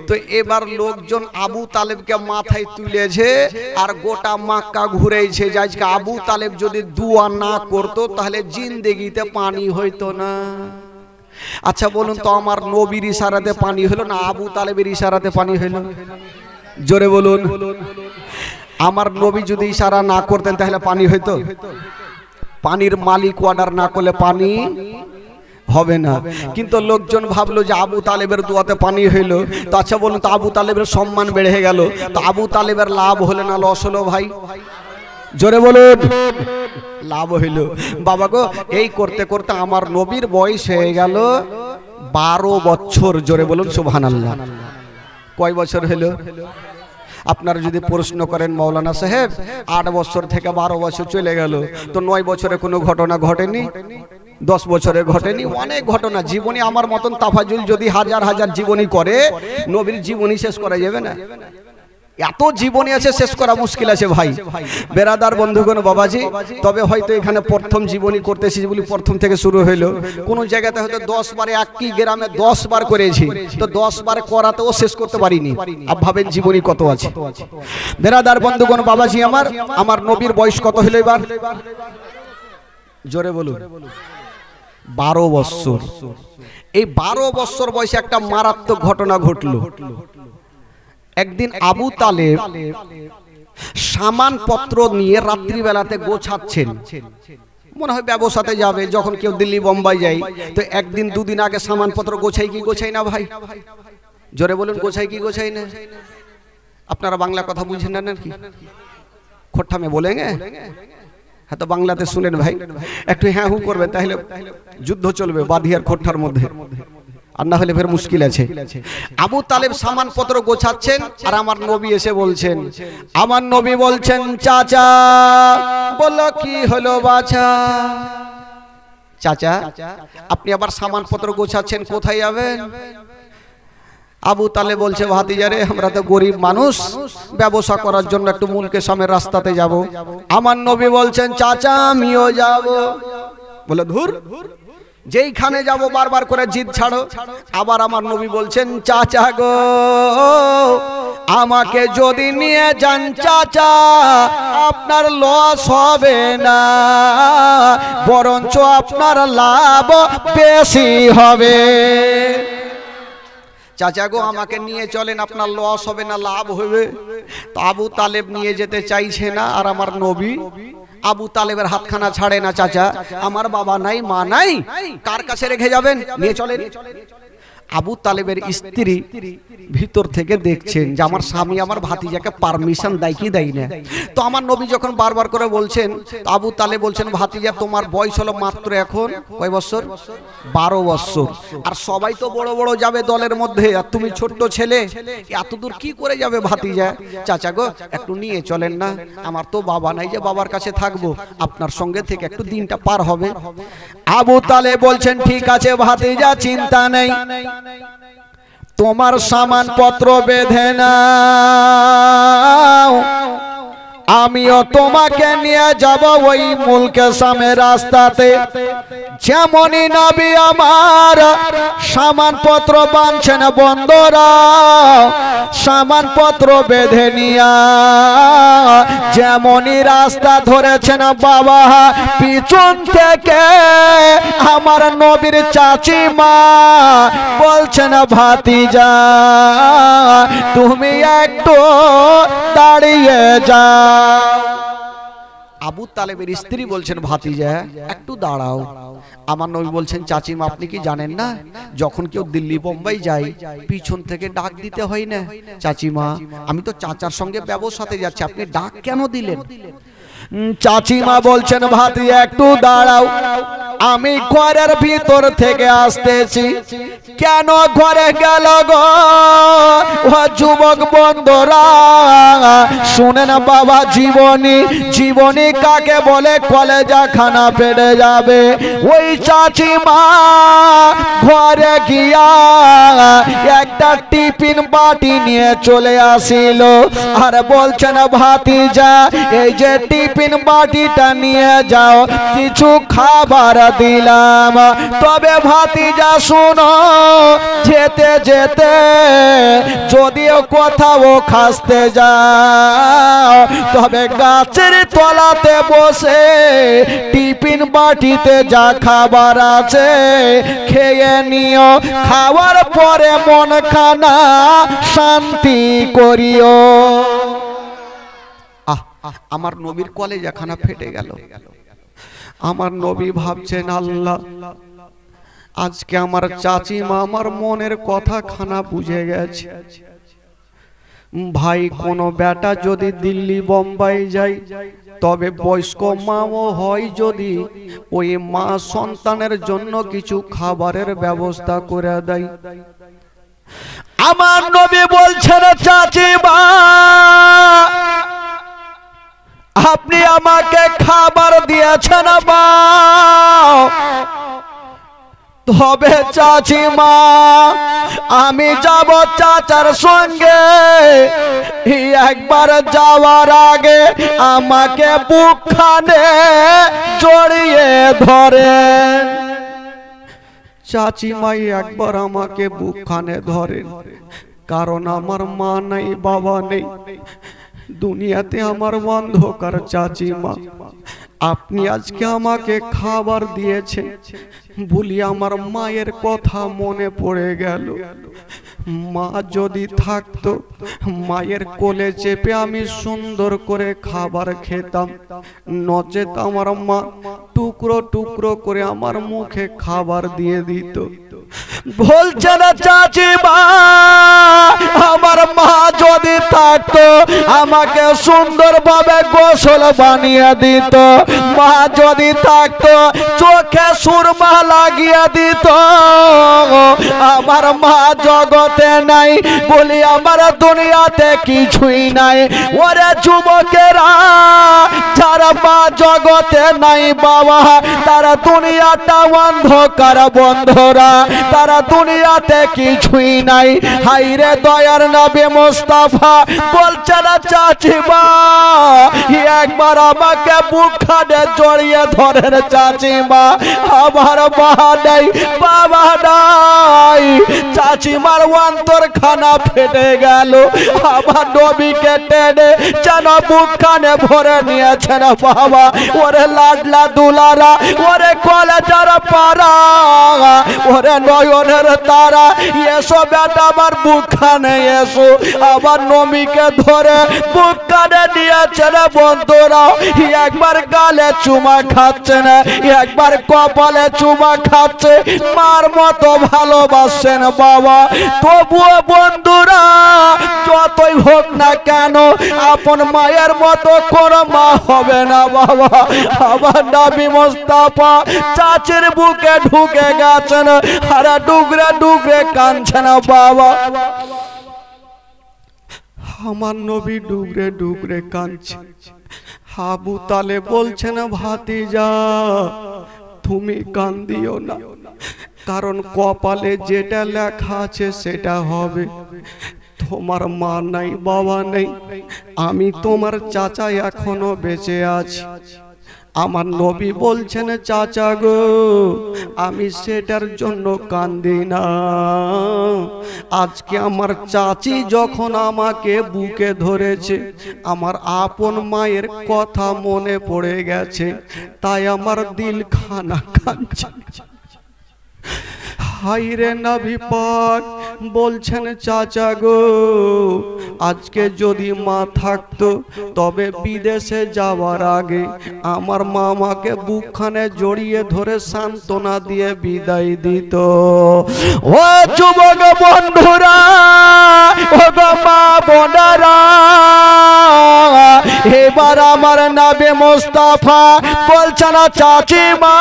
তো এবার লোকজন আবু তালেবকে মাথায় তুলেছে আর গোটা মক্কা ঘুরেছে যে আজকে আবু তালেব যদি দোয়া না করতো তাহলে জিন্দেগিতে পানি হইতো না। আচ্ছা বলুন তো, আমার নবীর ইশারাতে পানি হলো না আবু তালেবের ইশারাতে পানি হলো? জোরে বলুন। আমার নবী যদি ইশারা না করতেন তাহলে পানি হইতো? পানির মালিক অর্ডার না করলে পানি হবে না। কিন্তু লোকজন ভাবলো যে আবু তালেবের দোয়াতে পানি হইলো। তো আচ্ছা বলুন তো, আবু তালেবের সম্মান বেড়ে গেল, তো আবু তালেবের লাভ হলো না লস হলো ভাই? জোরে বলুন। লাভ হইল বাবা গো। এই করতে করতে আমার নবীর বয়স হয়ে গেল 12 বছর। জোরে বলুন সুবহানাল্লাহ। কয় বছর হলো? আপনারা যদি প্রশ্ন করেন মৌলানা সাহেব 8 বছর থেকে 12 বছর চলে গেল, তো 9 বছরে কোনো ঘটনা ঘটেনি, 10 বছরে ঘটেনি? অনেক ঘটনা। জীবনী আমার মতন তাফাজুল যদি হাজার হাজার জীবনী করে, নবীর জীবনী শেষ করা যাবে না। এত জীবনী আছে, শেষ করা মুশকিল আছে ভাই। বেরাদার বন্ধুগণ, বাবাজি, তবে হয়তো এখানে প্রথম জীবনী করতেছি বলি প্রথম থেকে শুরু হইলো। কোন জায়গাতে হয়তো 10 বারে, একই গ্রামে 10 বার করেছি, তো 10 বার করাতেও শেষ করতে পারিনি। আপ ভাবেন জীবনী কত আছে। বেরাদার বন্ধুগণ, বাবাজি, আমার নবীর বয়স কত হলো এবার? জোরে বলুন। 12 বছর। এই 12 বছর বয়সে একটা মারাত্মক ঘটনা ঘটলো। একদিন আবু তালেব সামানপত্র নিয়ে রাত্রিবেলাতে গোছাচ্ছেন, মনে হয় ব্যবসাতে যাবে। যখন কেউ দিল্লি বোম্বাই যায়, তো একদিন দুদিন আগে সামানপত্র গোছাই কি গোছাই না ভাই? জোরে বলুন, গোছাই কি গোছাই না? আপনারা বাংলা কথা বুঝেন না নাকি? খোট্টা মে বলেঙ্গে? হ্যাঁ, তো বাংলাতে শুনেন ভাই, একটু হ্যাঁ হু করবেন, তাহলে যুদ্ধ চলবে বাদিয়ার খোট্টার মধ্যে, আর না হলে ফের মুশকিল আছে। আবু তালেব সামানপত্র গোছাচ্ছেন, আর আমার নবী এসে বলছেন, আমার নবী বলছেন, চাচা। বললো, কি হলো বাছা? চাচা, আপনি আবার সামানপত্র গোছাচ্ছেন, কোথায় যাবেন? আবু তালেব বলছে, ভাতিজারে, আমরা তো গরিব মানুষ, ব্যবসা করার জন্য একটু মুলকে সামের রাস্তাতে যাব। আমার নবী বলছেন, চাচা আমিও যাব। বলে, ধুর, যেইখানে যাব বারবার করে জিদ ছাড়ো। আবার আমার নবী বলছেন, চাচা গো, আমাকে যদি নিয়ে যান চাচা, আপনার লস হবে না, বরঞ্চ আপনার লাভ বেশি হবে। চাচা গো, আমাকে নিয়ে চলেন, আপনার লস হবে না, লাভ হবে। তো আবু তালেব নিয়ে যেতে চাইছে না, আর আমার নবী আবু তালেবের হাতখানা ছাড়ে না। চাচা, আমার বাবা নাই, মা নাই, কার কাছে রেখে যাবেন? নিয়ে চলেন। আবু তালেবের স্ত্রী ভিতর থেকে দেখছেন যে আমার স্বামী আমার ভাতিজাকে পারমিশন দেয় কি দেয় না। তো আমার নবী যখন বারবার করে বলছেন, আবু তালেব বলছেন, ভাতিজা তোমার বয়স হলো মাত্র এখন কয় বছর? 12 বছর। আর সবাই তো বড় বড় যাবে দলের মধ্যে, আর তুমি ছোট্ট ছেলে, এত দূর কি করে যাবে ভাতিজা? চাচা গো, একটু নিয়ে চলেন না, আমার তো বাবা নাই যে বাবার কাছে থাকবো, আপনার সঙ্গে থেকে একটু দিনটা পার হবে। আবু তালেব বলছেন, ঠিক আছে ভাতিজা, চিন্তা নেই, তোমার সামানপত্র বেঁধে নাও, আমিও তোমাকে নিয়ে যাব ওই মুলকে সামে রাস্তাতে। যেমনই নবী আমার সামানপত্র বাঁধছেন, বন্ধুরা সামানপত্র বেঁধে নিয়া যেমনই রাস্তা ধরেছেন, বাবা পিছন থেকে আমার নবীর চাচিমা বলছেন, ভাতিজা তুমি একটু দাঁড়িয়ে যাও। আবু তালেবের স্ত্রী বলছেন, ভাতিজা একটু দাঁড়াও। আমার নবী বলছেন, চাচিমা আপনি কি জানেন না, যখন কেউ দিল্লি বোম্বাই যায় পিছন থেকে ডাক দিতে হয় না? চাচিমা, আমি তো চাচার সঙ্গে ব্যবসাতে যাচ্ছি, আপনি ডাক কেন দিলেন? চাচিমা বলছেন, ভাতিজা একটু দাঁড়াও, আমি ঘরের ভিতর থেকে আসতেছি। কেন ঘরে গেল গো ও যুবক বন্ধুরা? শুনেন বাবা, জীবনী কাকে বলে কলেজা খানা ফেটে যাবে। ওই চাচিমা ঘরে গিয়া একটা টিফিন বাটি নিয়ে চলে আসিল, আর বলছেন, ভাতিজা এই যে টিফিন বাটিটা নিয়ে যাও, কিছু খাবার দিলাম। তবে ভাতিজা শোনো, যেতে যেতে যদিও কোথাও খাসতে যাও, তবে গাছের তলাতে বসে টিফিন বাটিতে যা খাবার আছে খেয়ে নিও, খাওয়ার পরে মন খানা শান্তি করিও। আমার নবীর কলেজা খানা ফেটে গেল। আমার নবী ভাবছেন, আল্লাহ আজকে আমার চাচিমা আমার মনের কথা খানা বুঝে গেছে। ভাই, কোন বেটা যদি দিল্লি বোম্বাই যায়, তবে বয়স্ক মাও হয় যদি, ওই মা সন্তানের জন্য কিছু খাবারের ব্যবস্থা করে দেয়। আমার নবী বলছেন চাচিমা আপনি আমাকে খাবার দিয়েছেন মা, তবে চাচিমা আমি যাব চাচার সঙ্গে, একবার যাওয়ার আগে আমাকে বুকখানে জড়িয়ে ধরেন। চাচিমাই একবার আমাকে বুকখানে ধরেন, কারণ আমার মা নেই বাবা নেই, দুনিয়াতে আমার অন্ধকার। চাচিমা আপনি আজকে আমাকে খাবার দিয়েছেন বলি আমার মায়ের কথা মনে পড়ে গেল। মা যদি থাকতো মায়ের কোলে চেপে আমি সুন্দর করে খাবার খেতাম, নচেত আমার মা টুকরো টুকরো করে আমার মুখে খাবার দিয়ে দিত। বলছে না চাচিমা আমার মা যদি থাকতো আমাকে সুন্দরভাবে গোসল বানিয়ে দিত, মা যদি থাকতো চোখে সুরমা লাগিয়ে দিত। আমার মা জগতে নাই বলি আমার দুনিয়াতে কিছুই নাই। ওরে যুবকেরা যারা মা জগতে নাই বাবা, তারা দুনিয়াটা অন্ধকার বন্ধুরা, তারা দুনিয়াতে কিছুই নাই। হাইরে দয়ার নবী মুস্তাফা বলছে না চাচিমা একবার আমাকে বুকখানে জড়িয়ে ধরেন চাচিমা, আমার মা নাই বাবা নাই। চাচিমার অন্তরখানা ফেটে গেল, আমার নবীকে টেনে যেন বুকখানে ভরে নিয়েছেন বাবা। ওরে লাডলা দুলারা, ওরে কলেজার পাড়া, ওরে নয়নের তারা, এসো বেটা আমার বুকখানে এসো। আমার নবীকে ধরে বুকখানে নিয়েছেন বন্ধুরা, একবার গালে চুমা খাচ্ছে না, একবার কপালে চুমা খাচ্ছে, মার মতো ভালোবাসেন বাবা। তবুও বন্ধুরা যতই হোক না কেন আপন মায়ের মতো কোনো মা হবে না বাবা। আমার নবী মুস্তাফা চাচির বুকে ঢুকে গেছেন আর ডুগরে ডুগরে কাঁদছেন বাবা। আমার নবী ডুগরে ডুগরে কাঁদছে। আবু তালেব বলছেন ভাতিজা তুমি কান্দিও না, কারণ কপালে যেটা লেখা আছে সেটা হবে। তোমার মা নাই বাবা নেই, আমি তোমার চাচা এখনো বেঁচে আছি। আমার নবী বলছেন চাচা গো আমি সেটার জন্য কান্দি না, আজকে আমার চাচি যখন আমাকে বুকে ধরেছে আমার আপন মায়ের কথা মনে পড়ে গেছে, তাই আমার দিল খানা কাঁদছে। হাইরে নবী পাক বলছেন চাচা গো আজকে যদি মা থাকতো তবে বিদেশে যাওয়ার আগে আমার মা আমাকে বুকখানে জড়িয়ে ধরে সান্ত্বনা দিয়ে বিদায় দিত। ও যুবক বন্ধুরা, ও গো মা বোনেরা, এবার আমার নবী মুস্তাফা বলছেন চাচিমা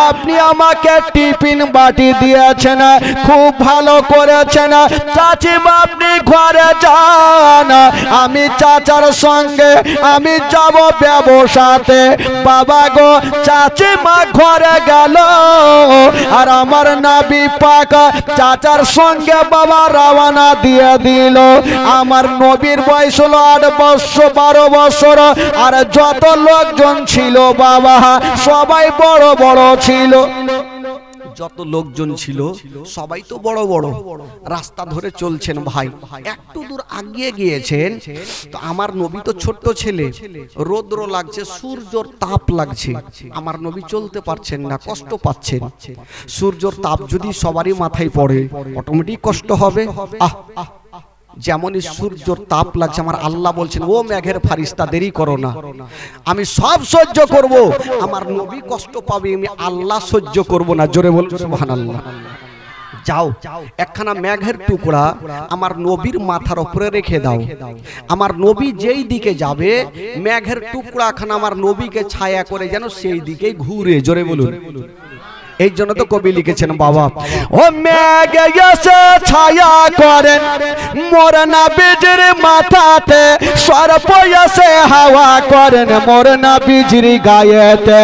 আপনি আমাকে টিফিন বাটি দিয়েছেন, খুব ভালো করেছেন। চাচিমা আপনি ঘরে যান, আমি চাচার সঙ্গে আমি যাব ব্যবসাতে। বাবা গো চাচিমা ঘরে গেল আর আমার নবী পাক চাচার সঙ্গে বাবা রওনা দিয়ে দিল। আমার নবীর বয়স হলো 8 বছর 12 বছর, আর যত লোকজন ছিল বাবা সবাই বড় বড় ছিল। যত লোকজন ছিল সবাই তো বড় বড়, রাস্তা ধরে চলছেন ভাই। একটু দূর আগিয়ে গিয়েছেন তো আমার নবী তো ছোট্ট ছেলে, রৌদ্র লাগছে, সূর্যর তাপ লাগছে, আমার নবী চলতে পারছেন না, কষ্ট পাচ্ছেন। সূর্যর তাপ যদি সবারই মাথায় পড়ে অটোমেটিক কষ্ট হবে। যেমনই সূর্যর তাপ লাগছে আমার আল্লাহ বলছেন ও মেঘের ফারিস্তা দেরি করো না, আমি সব সহ্য করব, আমার নবী কষ্ট পাবে আমি আল্লাহ সহ্য করব না। জোরে বল সুবহানাল্লাহ। যাও একখানা মেঘের টুকরা আমার নবীর মাথার উপরে রেখে দাও, আমার নবী যেই দিকে যাবে মেঘের টুকরা খানা আমার নবীকে ছায়া করে যেন সেই দিকেই ঘুরে। জোরে বলুন। এই জন্য তো কবি লিখেছেন বাবা, ও মেঘে এসে ছায়া করেন মোর নবীজির মাথাতে, সর্প এসে হাওয়া করেন মোর নবীজির গায়েতে।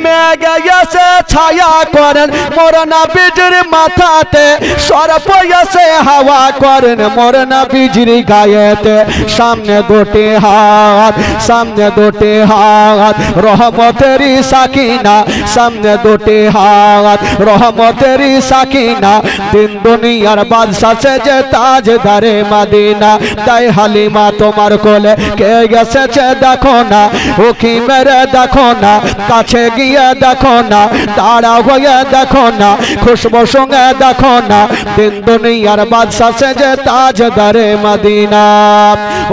মেঘে এসে ছায়া করেন মোর নবীজির মাথাতে, সর্প এসে হাওয়া করেন মোর নবীজির গায়েতে। সামনে দুটি হাত, সামনে দুটি হাত রহমতেরি সাকিনা, সামনে দুটি হাত রহমতেরি সাকিনা। দিন দুনিয়ার বাদশা সেজে তাজদারে মদিনা, তাই হালিমা তোমার কোলে কে এসেছে দেখো না, উকি মেরে দেখো না, কাছে গিয়ে দেখো না, তাড়া হয়ে দেখো না, খুশবু সঙ্গে দেখো না। দিন দুনিয়ার বাদশা সেজে তাজদারে মদিনা।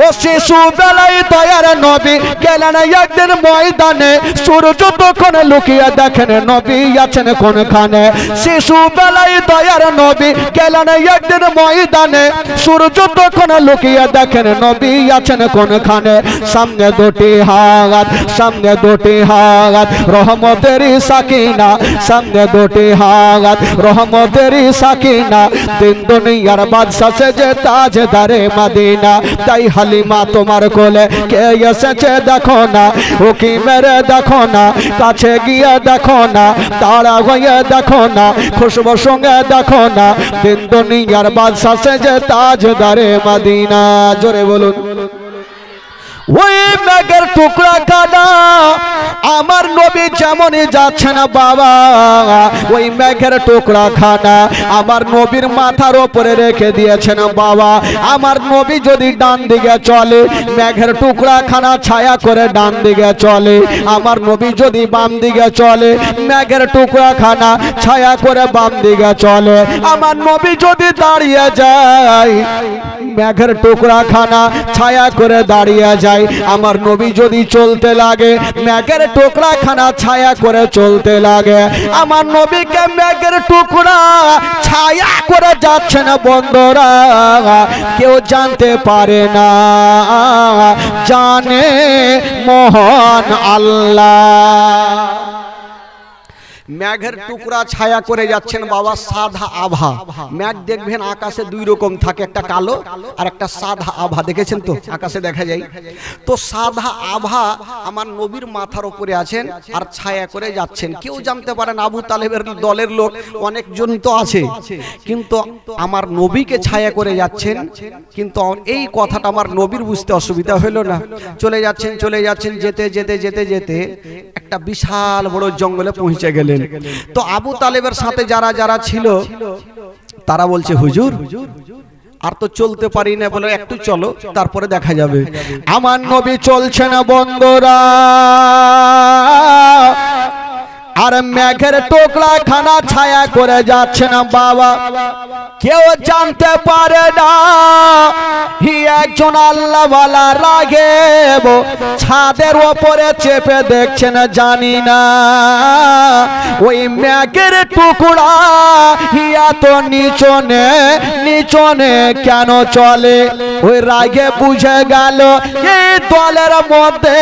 ও শিশু বেলায় দয়ার নবী গেলেন একদিন ময়দানে, সূর্য তখন লুকিয়ে দেখেন নবী আছেন কোনখানে। শিশু বেলায় দয়ার নবী গেলেন একদিন ময়দানে, সূর্য তখন লুকিয়ে দেখেন নবী আছেন কোনখানে। সামনে দুটি হাত, সামনে দুটি হাত রহমতেরি সাকিনা, সামনে দুটি হাত রহমতেরি সাকিনা। দিন দুনিয়ার বাদশা সেজে তাজদারে মদিনা, তাই হালিমা তোমার কোলে কে এসেছে দেখো না, উকি মেরে দেখো না, কাছে গিয়ে দেখো না, তাড়া হয়ে দেখো না, খুশবু সঙ্গে দেখো না। দিন দুনিয়ার বাদশা সেজে তাজদারে মদিনা। জোরে বলুন। ওই মেঘের টুকরা কাটা আমার নবী যেমনই যাচ্ছেন বাবা, ওই মেঘের টুকরা খানা আমার নবীর মাথার উপরে রেখে দিয়েছেন বাবা। আমার নবী যদি ডান দিকে চলে, মেঘের টুকরা খানা ছায়া করে ডান দিকে চলে। আমার নবী যদি বাম দিকে চলে, মেঘের টুকরা খানা ছায়া করে বাম দিকে চলে। আমার নবী যদি দাঁড়িয়ে যায়, মেঘের টুকরা খানা ছায়া করে দাঁড়িয়ে যায়। আমার নবী যদি চলতে লাগে, মেঘের টুকরা খানা ছায়া করে চলতে লাগে। আমার নবীকে মেঘের টুকরা ছায়া করে যাচ্ছে না বন্ধুরা, কেউ জানতে পারে না, জানে মহান আল্লাহ। মেঘের টুকরা ছায়া করে যাচ্ছেন বাবা, সাদা আভা। মেঘ দেখবেন আকাশে দুই রকম থাকে, একটা কালো আর একটা সাদা আভা। দেখেছেন তো আকাশে দেখা যায়। তো সাদা আভা আমার নবীর মাথার উপরে আছেন আর ছায়া করে যাচ্ছেন। কেউ জানতে পারেন আবু তালেবের দলের লোক অনেকজন তো আছে, কিন্তু আমার নবীকে ছায়া করে যাচ্ছেন। কিন্তু এই কথাটা আমার নবীর বুঝতে অসুবিধা হলো না। চলে যাচ্ছেন চলে যাচ্ছেন, যেতে যেতে যেতে যেতে একটা বিশাল বড় জঙ্গলে পৌঁছে গেলেন। তো আবু তালেবের সাথে যারা যারা ছিল তারা বলছে, হুজুর আর তো চলতে পারি না, বলে একটু চলো তারপরে দেখা যাবে। আমার নবী চলছে না বন্ধুরা, আর মেঘের টুকরা খানা ছায়া করে যাচ্ছে না বাবা। কেউ জানতে পারে না একজন আল্লাহওয়ালা রাগেব ছাদের ওপরে চেপে দেখছেন, জানি না ওই মেঘের টুকরা এত নিচনে নিচনে কেন চলে। ওই রাগে বুঝে গেল এই দলের মধ্যে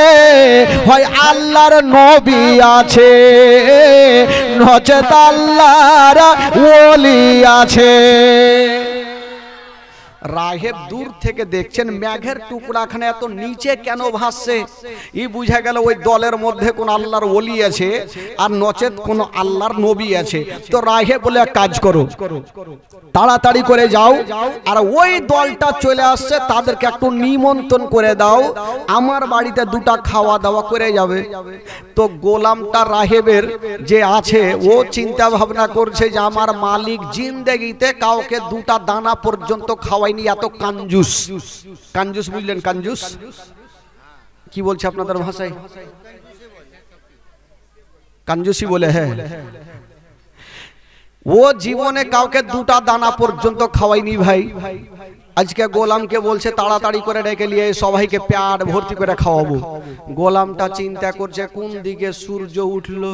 হয় আল্লাহর নবী আছে, নচেত আল্লাহর ওলি আছে। রাহেব দূর থেকে দেখছেন মেঘের টুকরাখানে এত নিচে কেন ভাসছে। ই বুঝা গেল ওই দলের মধ্যে কোন আল্লাহর ওলি আছে আর নচেত কোন আল্লাহর নবী আছে। তো রাহেব বলে এক কাজ করো, তাড়াতাড়ি করে যাও আর ওই দলটা চলে আসছে তাদেরকে একটু নিমন্ত্রণ করে দাও, আমার বাড়িতে দুটা খাওয়া দাওয়া করে যাবে। তো গোলামটা রাহেবের যে আছে ও চিন্তা ভাবনা করছে যে আমার মালিক জিন্দেগিতে কাউকে দুটা দানা পর্যন্ত খাওয়াইনি, এত কাঞ্জুস। কাঞ্জুস বুঝলেন? কাঞ্জুস কি বলছে আপনাদের ভাষায়? কাঞ্জুসি বলে। হ্যাঁ, ও জীবনে কাউকে দুটা দানা পর্যন্ত খাওয়াইনি ভাই। আজকে গোলামকে বলছে তাড়াতাড়ি করে ডেকে নিয়ে সবাইকে পেট ভর্তি করে খাওয়াবো। গোলামটা চিন্তা করছে কোন দিকে সূর্য উঠলো,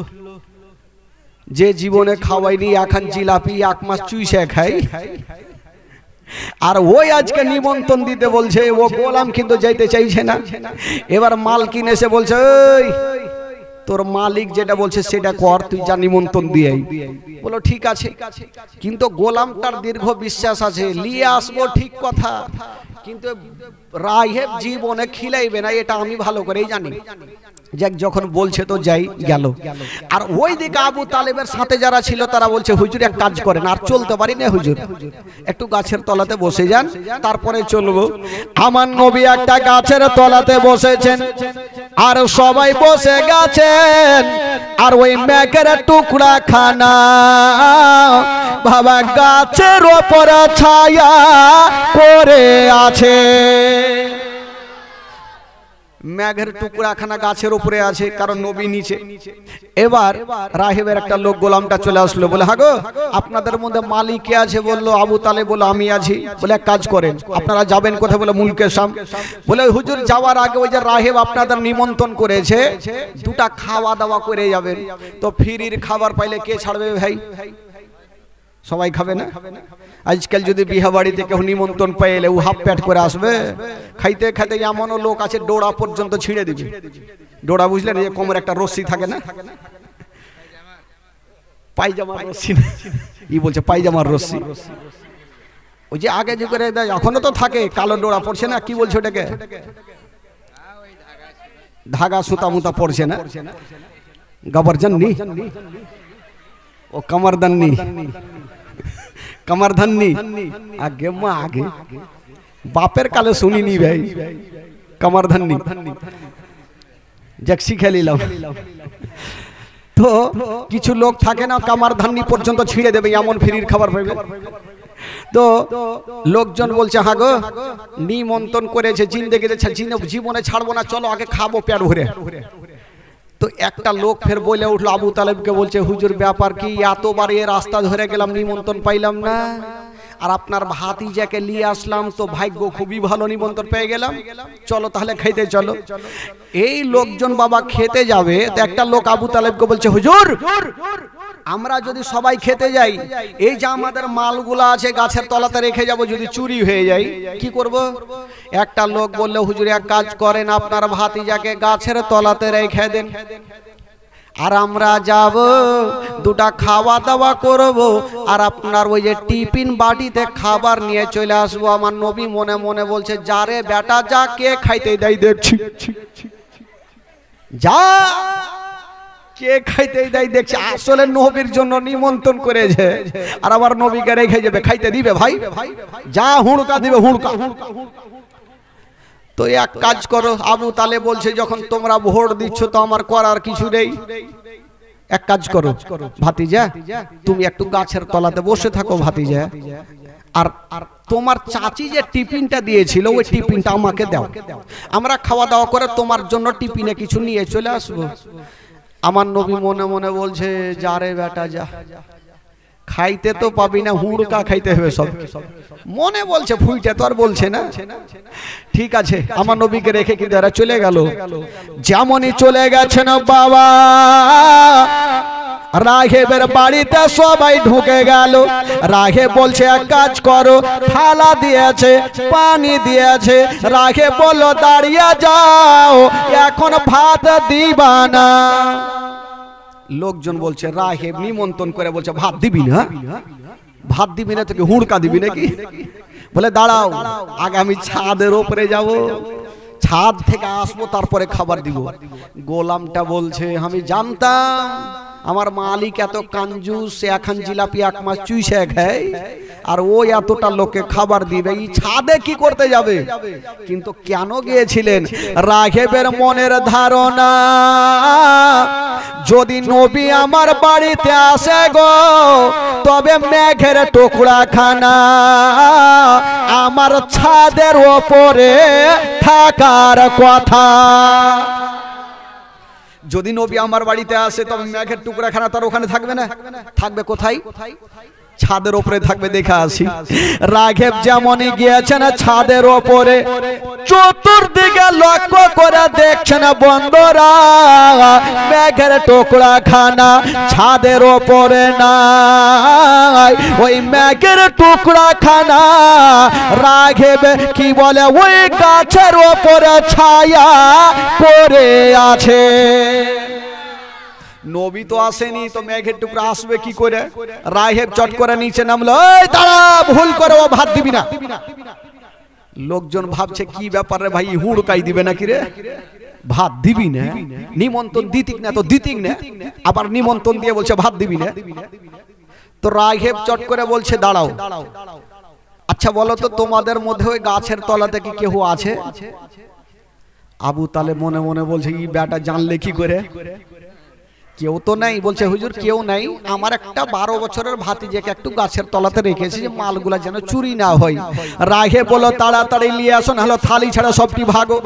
যে জীবনে খাওয়াইনি এখন জিলাপি এক মাস চুইসে খাই, আর ওই আজকে নিমন্ত্রণ দিতে বলছে। ও গোলাম কিন্তু যাইতে চাইছে না। এবার মালকিন এসে বলছে, ওই তোর মালিক যেটা বলছে সেটা কর, তুই যা নিমন্ত্রণ দিয়ে বলো ঠিক আছে। কিন্তু গোলামটার দীর্ঘ বিশ্বাস আছে, নিয়ে আসবো ঠিক কথা, কিন্তু রাহেব জীবনে খিলাইবে না, এটা আমি ভালো করেই জানি। যাক, যখন বলছে তো যাই গেল। আর ওই দিকে আবু তালেবের সাথে যারা ছিল তারা বলছে হুজুর এক কাজ করেন, আর চলতে পারি না হুজুর, একটু গাছের তলাতে বসে যান তারপরে চলবো। আমার নবী একটা গাছের তলাতে বসেছেন, আর সবাই বসে গেছেন, আর ওই মেঘের টুকরা খানা বাবা গাছের ওপরে ছায়া করে আছে। মেঘের টুকরাখানা গাছের উপরে আছে, কারণ নবী নিচে। এবার রাহেবের একটা লোক গোলামটা চলে আসলো, বলে হাগো আপনাদের মধ্যে মালিক কে আছে? বললো আবু তালেব। বললো আমি আছি। বলে এক কাজ করেন, আপনারা যাবেন কোথায়? বলে মুলকে শাম। বলে হুজুর যাওয়ার আগে ওই যে রাহেব আপনাদের নিমন্ত্রণ করেছে, দুটা খাওয়া দাওয়া করে যাবেন। তো ফ্রির খাবার পাইলে কে ছাড়বে ভাই? সবাই খাবে না? আজকাল যদি বিয়ে বাড়িতে কেউ নিমন্ত্রণ পাইলে ও হাফ প্যাট করে আসবে? খাইতে খাইতে এমনও লোক আছে ডোড়া পর্যন্ত ছিঁড়ে দিবে। ডোড়া বুঝলেন, এই কোমরে একটা রশ্মি থাকে না, পায়জামার রশ্মি, ই বলছে পায়জামার রশ্মি, ওই যে আগে যে করে দেয় এখনো তো থাকে, কালো ডোড়া পড়ছে না, কি বলছে ওটাকে? ধাগা সুতা মুতা পড়ছে না, গবরজন্নি ও কমরদন্নি, কমরধন্নি। আগে মা আগে বাপের কালে শুনিনি ভাই, কমরধন্নি যাক শিখে নিলাম। তো কিছু লোক থাকে না কমরধন্নি পর্যন্ত ছিঁড়ে দেবে, এমন ফ্রির খাবার পাইবে। তো লোকজন বলছে হ্যাঁ গো নিমন্ত্রণ করেছে, জিন্দেগিতে জীবনে ছাড়বো না, চলো আগে খাবো পেট ভরে। তো একটা লোক ফের বলে উঠলো আবু তালেবকে, বলছে হুজুর ব্যাপার কি, এতবার এ রাস্তা ধরে গেলাম নিমন্ত্রণ পাইলাম না, আর আপনার ভাতিজাকে নিয়ে আসলাম, তো ভাগ্য খুবই ভালো, নিমন্ত্রণ পেয়ে গেলাম, চলো তাহলে খেতে চলো। এই লোকজন বাবা খেতে যাবে, তো একটা লোক আবু তালেবকে বলছে হুজুর আমরা যদি সবাই খেতে যাই, এই যে আমাদের মালগুলা আছে গাছের তলাতে রেখে যাব, যদি চুরি হয়ে যায় কি করব? একটা লোক বললো হুজুর এক কাজ করেন, আপনার ভাতিজাকে গাছের তলাতে রেখে দেন, আর আমরা যাব দুটা খাওয়া দাওয়া করব, আর আপনার ওই যে টিফিন বাটিতে খাবার নিয়ে চলে আসবো। আমার নবী মনে মনে বলছে যারে বেটা যা, কে খাইতে দেয় দেখছি, যা কে খাইতে দেয় দেখছি। আসলে নবীর জন্য নিমন্ত্রণ করেছে, আর আবার নবীকে রেখে যাবে, খাইতে দিবে ভাই? যা হুড়কা দিবে হুড়কা। তো এক কাজ করো, আবু তালেব বলছে যখন তোমরা ভোট দিচ্ছ তো আমার করার কিছু নেই, এক কাজ করো ভাতিজা তুমি একটু গাছের তলাতে বসে থাকো ভাতিজা, আর তোমার চাচি যে টিফিনটা দিয়েছিল ওই টিফিনটা আমাকে দাও, আমরা খাওয়া দাওয়া করে তোমার জন্য টিফিনে কিছু নিয়ে চলে আসবো। আমার নবী মনে মনে বলছে যারে বেটা যা, খাইতে তো পাবি না, হুড়কা খাইতে হবে সব। মনে বলছে ফুইটা তো আর বলছে না। ঠিক আছে, আমার নবীকে রেখে কিন্তু এরা চলে গেল। যেমনই চলে গেছেন বাবা, রাহেবের বাড়িতে সবাই ঢুকে গেল। রাহেব বলছে এক কাজ করো, থালা দিয়েছে, পানি দিয়েছে। রাহেব বলল দাঁড়িয়ে যাও, এখন ভাত দিবা না। লোকজন বলছে রাহেব নিমন্ত্রণ করে বলছে ভাত দিবি না? ভাত দিবি না তোকে হুড়কা দিবি নাকি? বলে দাঁড়াও, আগে আমি ছাদের উপরে যাব, ছাদ থেকে আসবো তারপরে খাবার দিব। গোলামটা বলছে আমি জানতাম আমার মালিক এত কাঞ্জুস, এখন জিলাপি এক মাস চুইছে খায়, আর ও এতটা লোকে খাবার দিবে, এই ছাদে কি করতে যাবে? কিন্তু কেন গিয়েছিলেন? রাহেবের মনের ধারণা যদি নবী আমার বাড়িতে আসে গো, তবে মেঘের টুকরা খানা আমার ছাদের ওপরে থাকার কথা। যদি নবী আমার বাড়িতে আসে তবে মেঘের টুকরা খানা তার ওখানে থাকবে না, থাকবে কোথায়? ছাদের উপরে থাকবে। দেখে আসি। রাঘব যেমনই গিয়েছেন ছাদের উপরে, চতুর্দিকে লক্ষ্য করে দেখছেন বন্ধুরা মেঘের টুকরা খানা ছাদের উপরে নাই। ওই মেঘের টুকরা খানা রাঘব কি বলে ওই গাছের উপরে ছায়া করে আছে। নবী তো আসেনি, তো মেঘের টুকরা আসবে কি করে? রাহেব চট করে নিচে নামলো, এই দাঁড়া, ভুল করে ও ভাত দিবি না। লোকজন ভাবছে কি ব্যাপার রে ভাই, হুড়কাই দিবে নাকি রে, ভাত দিবি না, নিমন্ত্রণ দিতিক না তো দিতিক না, আবার নিমন্ত্রণ দিয়ে বলছে ভাত দিবি না। তো রাহেব চট করে বলছে দাঁড়াও, আচ্ছা বলো তো তোমাদের মধ্যে ওই গাছের তলাতে কি কেউ আছে? আবু তালেব মনে মনে বলছে এই বেটা জানলে কি করে, কেউ তো নাই। বলছে হুজুর কেউ নাই, আমার একটা 12 বছরের ভাতিজাকে একটু গাছের তলাতে রেখেছি যে মালগুলা যেন চুরি না হয়। রাহে বলো তাড়াতাড়ি নিয়ে আসো, না হলে থালি ছাড়া সবটি ভাগো।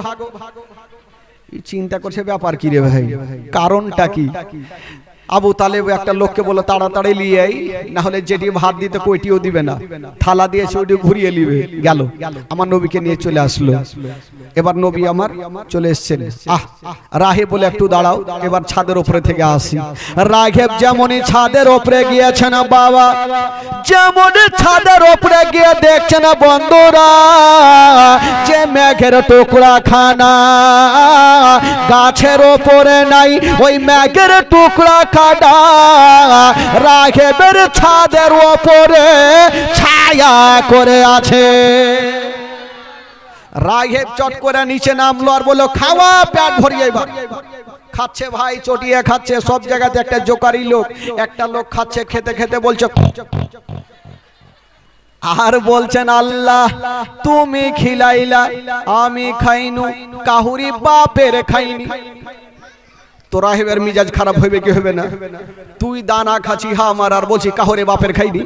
চিন্তা করছে ব্যাপার কি রে ভাই, কারণটা কি? আবু তালেব একটা লোককে বলো তাড়াতাড়ি নিয়ে আই, না হলে যেটি ভাত দিতে কইটিও দিবে না, থালা দিয়েছে ওইটি ঘুরিয়ে নিবে। গেল, আমার নবীকে নিয়ে চলে আসলো। এবার নবী আমার চলে এসছেন। রাহেব বলে একটু দাঁড়াও, এবার ছাদের উপরে থেকে আসি। রাহেব যেমনই ছাদের উপরে গিয়েছেন বাবা, যেমন ছাদের উপরে গিয়ে দেখছেন বন্ধুরা যে মেঘের টুকরা খানা গাছের ওপরে নাই, ওই মেঘের টুকরা খানা রাহেবের ছাদের ওপরে ছায়া করে আছে। রাহেব চট করে নিচে নামলো আর বললো খাওয়া, পেট ভরিয়ে। এবার খাচ্ছে ভাই, চটিয়ে খাচ্ছে, সব জায়গাতে একটা জোকারি লোক। একটা লোক খাচ্ছে, খেতে খেতে বলছে, আর বলছেন আল্লাহ তুমি খিলাইলা, আমি খাইনু, কাহুরি বাপের খাইনি। তো রাহেবের মিজাজ খারাপ হইবে কি হবে না? তুই দানা খাচ্ছি হা আমার, আর বলছি কাহরে বাপের খাইনি।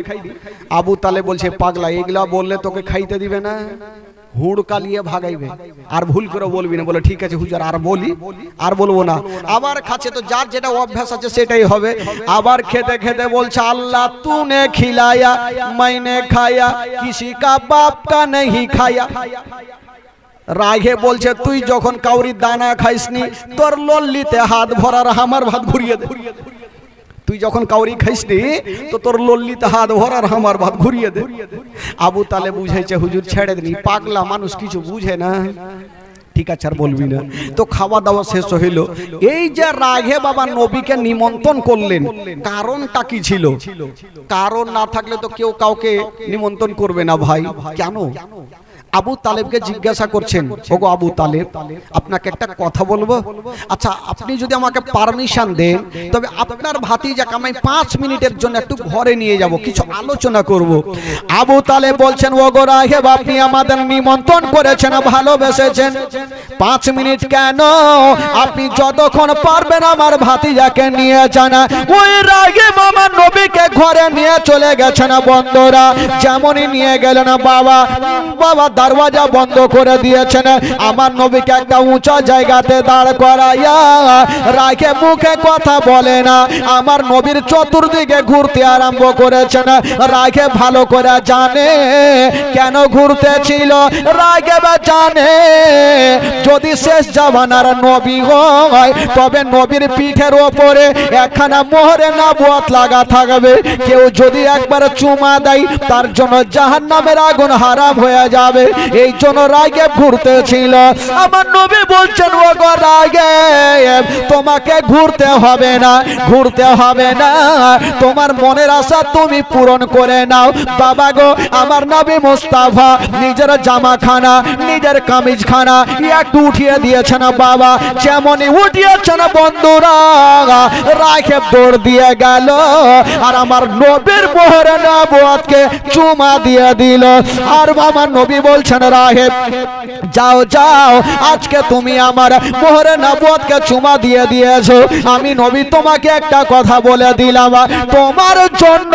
আবু তালেব বলছে পাগলা, এগুলা বললে তোকে খাইতে দিবে না, হুড়কা নিয়ে ভাগাইবে, আর ভুল করে বলবি না। বলে ঠিক আছে হুজুর, আর বলি, আর বলবো না। আবার খাচ্ছে, তো যার যেটা অভ্যাস আছে সেটাই হবে। আবার খেতে খেতে বলছে আল্লাহ তूने खिलाया मैंने खाया, किसी का बाप का नहीं खाया। রাগে বলছে তুই যখন কাউরির দানা খাইসনি, তোর লল্লিতে হাত ভরার আমার ভাত ঘুরিয়ে দে। তুই যখন কাউরি খাইসনি তো তোর লল্লিতে হাত ভরার আমার ভাত ঘুরিয়ে দে। আবু তালেব বুঝাইছে হুজুর ছেড়ে দিন, পাগলা মানুষ কিছু বুঝে না। ঠিক আছে আর বলবি না। তো খাওয়া দাওয়া শেষ হইল। এই যে রাগে বাবা নবীকে নিমন্ত্রণ করলেন, কারণটা কি ছিল? কারণ না থাকলে তো কেউ কাউকে নিমন্ত্রণ করবে না ভাই। কেন? আবু তালেবকে জিজ্ঞাসা করছেন, ওগো আবু তালেব আপনাকে একটা কথা বলবো, আচ্ছা আপনি যদি আমাকে পারমিশন দেন তবে আপনার ভাতিজাকে আমি 5 মিনিটের জন্য একটু ঘরে নিয়ে যাব, কিছু আলোচনা করব। আবু তালেব বলছেন ওগো রাহেব আপনি আমাদের নিমন্ত্রণ করেছেন, ভালোবেসেছেন, 5 মিনিট কেন, আপনি যতক্ষণ পারবেন আমার ভাতিজাকে নিয়ে যান। ওই রাহেব আমার নবীকে ঘরে নিয়ে চলে গেছেন। বন্ধুরা যেমনই নিয়ে গেলেন বাবা দরওয়াজা বন্ধ করে দিয়েছেন। আমার নবীকে একটা উঁচা জায়গাতে দাঁড় করাইয়া রাখে, মুখে কথা বলে না। আমার নবীর চতুর্দিকে ঘুরতে আরম্ভ করেছেন। রাখে ভালো করে জানে কেন ঘুরতে ছিল, রাখে জানে যদি শেষ জামানার নবী হয় তবে নবীর পিঠের ওপরে একখানা মোহরে নবুয়ত লাগা থাকবে। কেউ যদি একবার চুমা দেয় তার জন্য জাহান্নামের আগুন হারাম হয়ে যাবে। এই জন্য রাগে ঘুরতেছিল। আমার নবী বলছেন ওগো রাগেব তোমাকে ঘুরতে হবে না, ঘুরতে হবে না, তোমার মনের আশা তুমি পূরণ করে নাও। বাবা গো আমার নবী মুস্তাফা নিজের জামাখানা নিজের কামিজখানা একটু উঠিয়ে দিয়েছেন বাবা, যেমনই উঠিয়েছেন বন্ধুরা রাগেব দৌড় দিয়ে গেল আর আমার নবীর মোহরে নবুয়তকে চুমা দিয়ে দিল। আর আমার নবী বলছেন রাহেব যাও যাও, আজকে তুমি আমার মোহরে নবুয়তকে চুমা দিয়ে দিয়েছো, আমি নবী তোমাকে একটা কথা বলে দিলাম, তোমার জন্য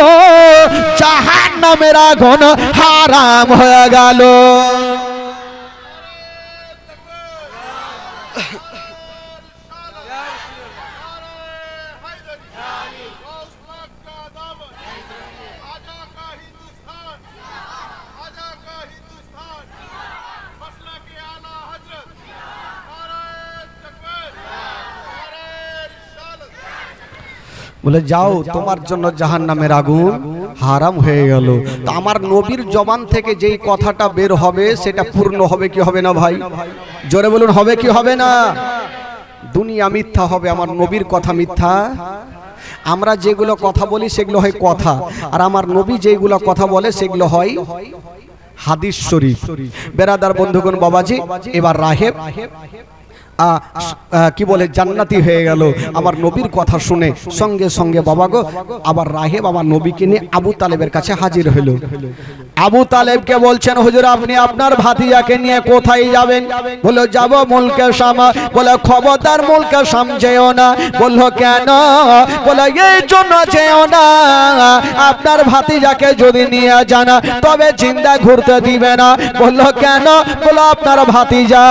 জাহান্নামের আগুন হারাম হয়ে গেল। বলে যাও তোমার জন্য জাহান্নামের আগুন হারাম হয়ে গেল। তো আমার নবীর জবান থেকে যেই কথাটা বের হবে সেটা পূর্ণ হবে কি হবে না ভাই? জোরে বলুন হবে কি হবে না? দুনিয়া মিথ্যা হবে, আমার নবীর কথা মিথ্যা। আমরা যেগুলো কথা বলি সেগুলো হয় কথা, আর আমার নবী যেগুলো কথা বলে সেগুলো হয় হাদিস শরীফ। বেরাদার বন্ধুগণ বাবাজি, এবার রাহেব কি বলে জান্নাতি হয়ে গেল আমার নবীর কথা শুনে। সঙ্গে সঙ্গে বাবা গো আবার রাহেব আমার নবীকে নিয়ে আবু তালেবের কাছে হাজির হইল। আবু তালেবকে বলছেন হুজুর আপনি আপনার ভাতিজাকে নিয়ে কোথায় যাবেন? বললো যাব মুলকে শাম। বলে খবরদার মুলকে শাম যেও না। বললো কেন? বলে এই জন্য যেও না, আপনার ভাতিজাকে যদি নিয়ে যান তবে জিন্দা ঘুরতে দিবে না। বললো কেন? বললো আপনার ভাতিজা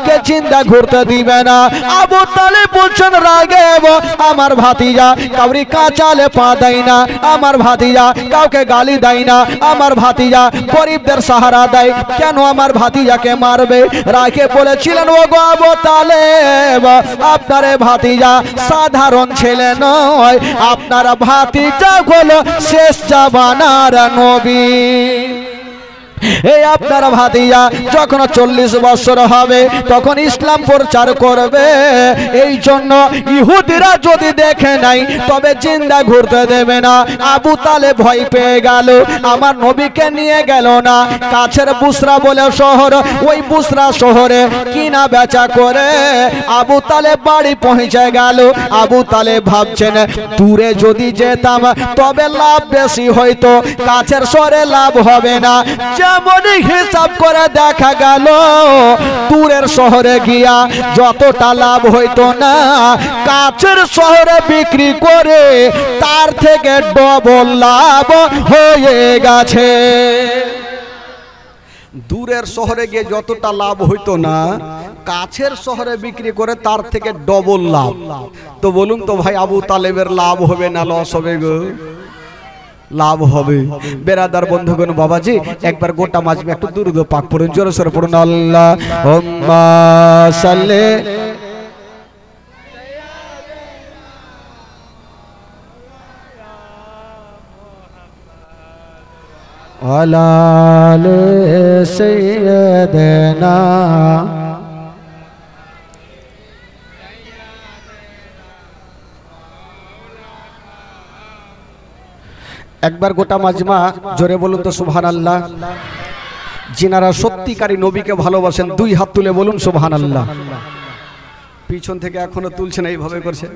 কে জিন্দা ঘুরতে দিবে না। আবু তালেব বলছেন রাগেব আমার ভাতিজা কাউরি কাঁচালে পা দেয় না, আমার ভাতিজা কাউকে গালি দেয় না, আমার ভাতিজা গরিবদের সাহারা দেয়, কেন আমার ভাতিজাকে মারবে? রাগে বলেছিলেন ও গো আবু তালেব আপনার ভাতিজা সাধারণ ছেলে নয়, আপনার ভাতিজা হলো শেষ জামানার নবী। এই আপনার ভাতিজা যখন 40 বছর হবে তখন ইসলাম প্রচার করবে, এই জন্য ইহুদিরা যদি দেখে নাই তবে জিন্দা ঘুরতে দেবে না। আবু তালেব ভয় পেয়ে গেল, আমার নবীকে নিয়ে গেল না। কাছের বুসরা বলে শহর, ওই বুসরা শহরে কিনা বেচা করে আবু তালেব বাড়ি পৌঁছে গেল। আবু তালেব ভাবছেন দূরে যদি যেতাম তবে লাভ বেশি হইতো, কাছের শহরে লাভ হবে না। যেমনই হিসাব করে দেখা গেল দূরের শহরে গিয়া যতটা লাভ হইতো না, কাছের শহরে বিক্রি করে তার থেকে ডবল লাভ হয়ে গেছে। দূরের শহরে গিয়ে যতটা লাভ হইতো না, কাছের শহরে বিক্রি করে তার থেকে ডবল লাভ। তো বলুন তো ভাই আবু তালেবের লাভ হবে না লস হবে গো? লাভ হবে। বেরাদার বন্ধুগণ বাবাজি একবার গোটা মাজমে একটু দুরূদ পাক পড়ুন, জোরে সোরে পড়ুন আল্লাহুম্মা সাল্লি আলা আলি সাইয়্যিদিনা। একবার গোটা মাজমা জোরে বলুন তো সুবহানাল্লাহ। যিনারা সত্যিকারী নবীকে ভালোবাসেন দুই হাত তুলে বলুন সুবহানাল্লাহ। পিছন থেকে এখনো তুলছে না, এইভাবে করছে,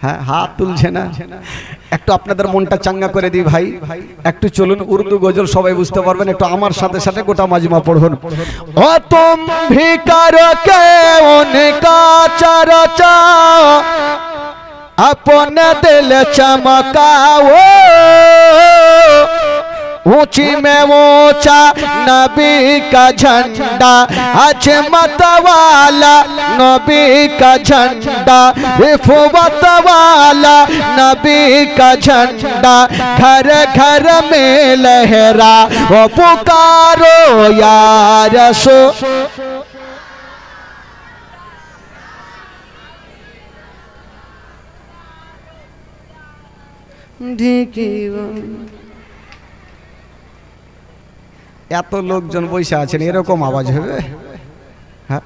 হ্যাঁ হাত তুলছে না। একটু আপনাদের মনটা চাঙ্গা করে দিই ভাই, একটু চলুন উর্দু গজল সবাই বুঝতে পারবেন, একটু আমার সাথে সাথে গোটা মাজমা পড়ুন। ও তুম ভিকার কে উনকা চর্চা अपने दिल चमकाओ, ऊंची में ऊंचा नबी का झंडा, अजमत वाला नबी का झंडा, रिफवत वाला नबी का झंडा, घर घर में लहरा वो पुकारो या रसूल। এত লোকজন বসে আছেন, এরকম আওয়াজ হবে? হ্যাঁ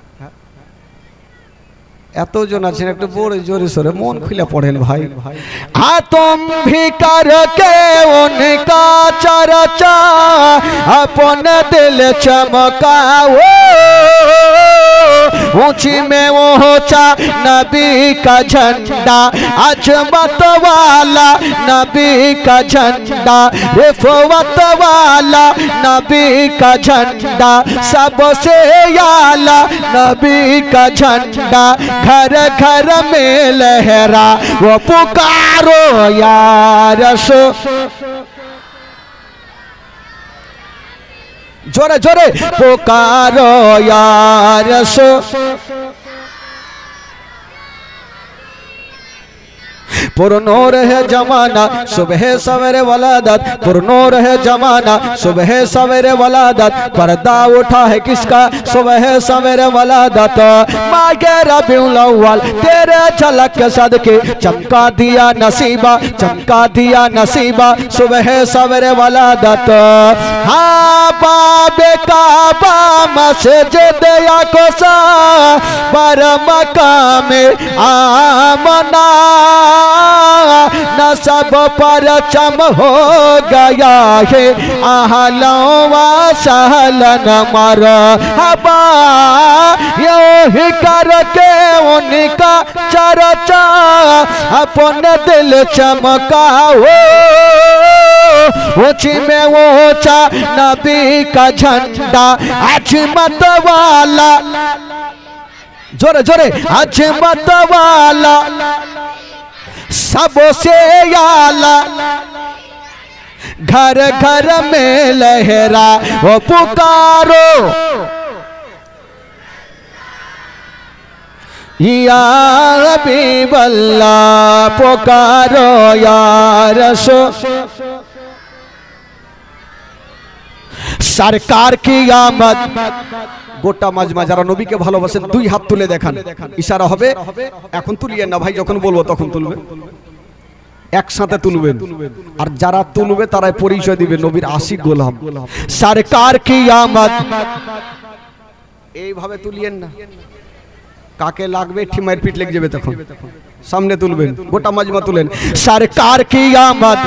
এতজন আছেন, একটু বড় জোরে সোরে মন খুলে পড়েন ভাই। तुम भी करके उनका चर्चा अपने दिल चमकाओ, ऊंची में ऊंचा नबी का झंडा, अजमत वाला नबी का झंडा, रिफवत वाला नबी का झंडा, सबसे आला नबी का झंडा, घर घर में लहरा वो पुकारो या रसूल। जोरे जोरे पुकारो या रसूल, पुरनो रहे जमाना सुबह सवेरे वलादत, पुरनो रहे जमाना सुबह सवेरे वलादत, पर्दा उठा है किसका सुबह सवेरे वलादत। मागे रबीउल अव्वल तेरे झलक के सदके चमका दिया नसीबा, चमका दिया नसीबा सुबह सवेरे वलादत। हाँ बाबे काबा मस्जिद याकोसा पर मकाम आमना नसब पर चम हो गया है आहलों व सहलन मरहबा। यही करके उनका चर्चा अपने दिल चमकाओ, ऊंची में ऊंचा नबी का झंडा अजमत वाला, जोरे जोरे अजमत वाला सबसे आला, घर घर में लहरा वो पुकारो या हबीबल्लाह, पुकारो या रसूल। सरकार की आमद। গোটা মাজমা যারা নবীকে ভালোবাসেন দুই হাত তুলে দেখান, ইশারা হবে। এখন তুলিয়েন না ভাই, যখন বলবো তখন তুলবে, একসাথে তুলবেন। আর যারা তুলবে তারাই পরিচয় দিবে নবীর আশিক গোলাম। সরকার কি আমদ, এইভাবে তুলিয়েন না, কাকে লাগবে ঠিমাইর পিঠ লেগে যাবে তখন। সামনে তুলবেন, গোটা মাজমা তুলেন। সরকার কি আমদ।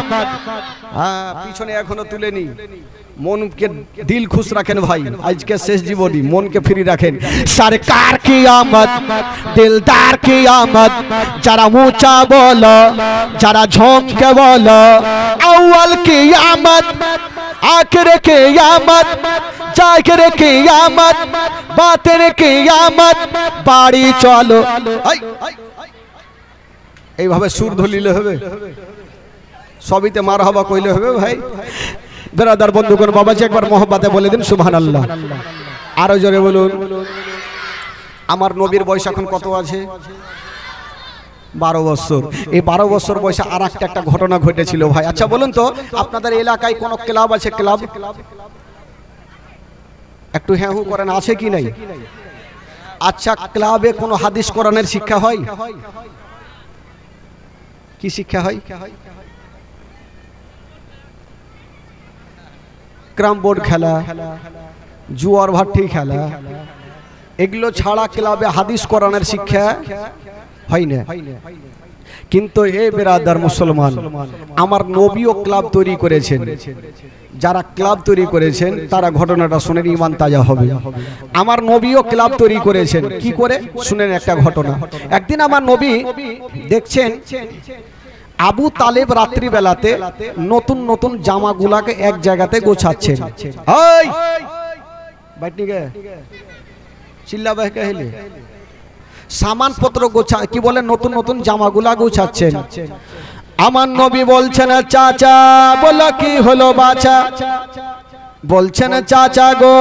হ্যাঁ, পিছনে এখনো তুলেনি। मन के दिल खुश रखें भाई, आज के शेष जीवनी मन के फ्री रखें। सरकार की आमद, दिलदार की आमद, जरा ऊंचा बोलो, जरा झोंक के बोलो। अव्वल की आमद, आखिर की आमद, जाहिर की आमद, बातिन की आमद, बाड़ी चलो। এইভাবে সুর ধলিলে হবে, সবিতে মারহাবা কইলে হবে ভাই। বেরাদার বন্ধুগণ, বাবাজি একবার মোহব্বতে বলে দিন সুবহানাল্লাহ। আরো জোরে বলুন। আমার নবীর বয়স এখন কত আছে? 12 বছর। এই 12 বছর বয়সে আর একটা ঘটনা ঘটেছিল ভাই। আচ্ছা বলুন তো, আপনাদের এলাকায় কোন ক্লাব আছে? ক্লাব একটু হ্যাঁ হু করেন, আছে কি নাই? আচ্ছা, ক্লাবে কোনো হাদিস কোরআনের শিক্ষা হয়? কি শিক্ষা হয়? ক্রাম বোর্ড খেলা, জুয়ার ভাট্টি খেলা, এগুলো ছাড়া ক্লাবে হাদিস কোরআনের শিক্ষা হয় না। কিন্তু এ বেরাদার মুসলমান, আমার নবীও ক্লাব তৈরি করেছেন। যারা ক্লাব তৈরি করেছেন তারা ঘটনাটা শুনেন, ঈমান তাজা হবে। আমার নবীও ক্লাব তৈরি করেছেন। কি করে শুনেন একটা ঘটনা। একদিন আমার নবী দেখছেন আবু তালেব রাত্রি বেলাতে নতুন নতুন জামাগুলাকে এক জায়গাতে গোছাচ্ছেন। এই বাইটনি গে চিল্লাবে কইলে সামান পত্র গোছা, কি বলে, নতুন নতুন জামাগুলা গোছাচ্ছেন। আমার নবী বলছেন, চাচা। বলো কি হলো বাছা? বলছেন, চাচা গো,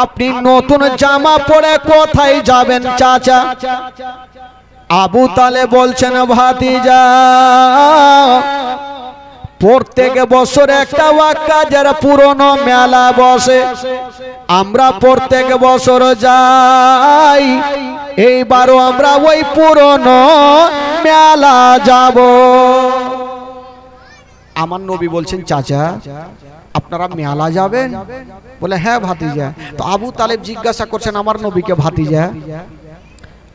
আপনি নতুন জামা পরে কোথায় যাবেন চাচা? আবু তালেব বলছেন, ভাতিজা, প্রত্যেক বছর একটা ওয়াক্কাজের পুরনো মেলা বসে, আমরা প্রত্যেক বছর যাই, এইবারও আমরা ওই পুরনো মেলা যাব। আমার নবী বলছেন, চাচা আপনারা মেলা যাবেন? বলে, হ্যাঁ ভাতিজা। তো আবু তালেব জিজ্ঞাসা করছেন আমার নবীকে, ভাতিজা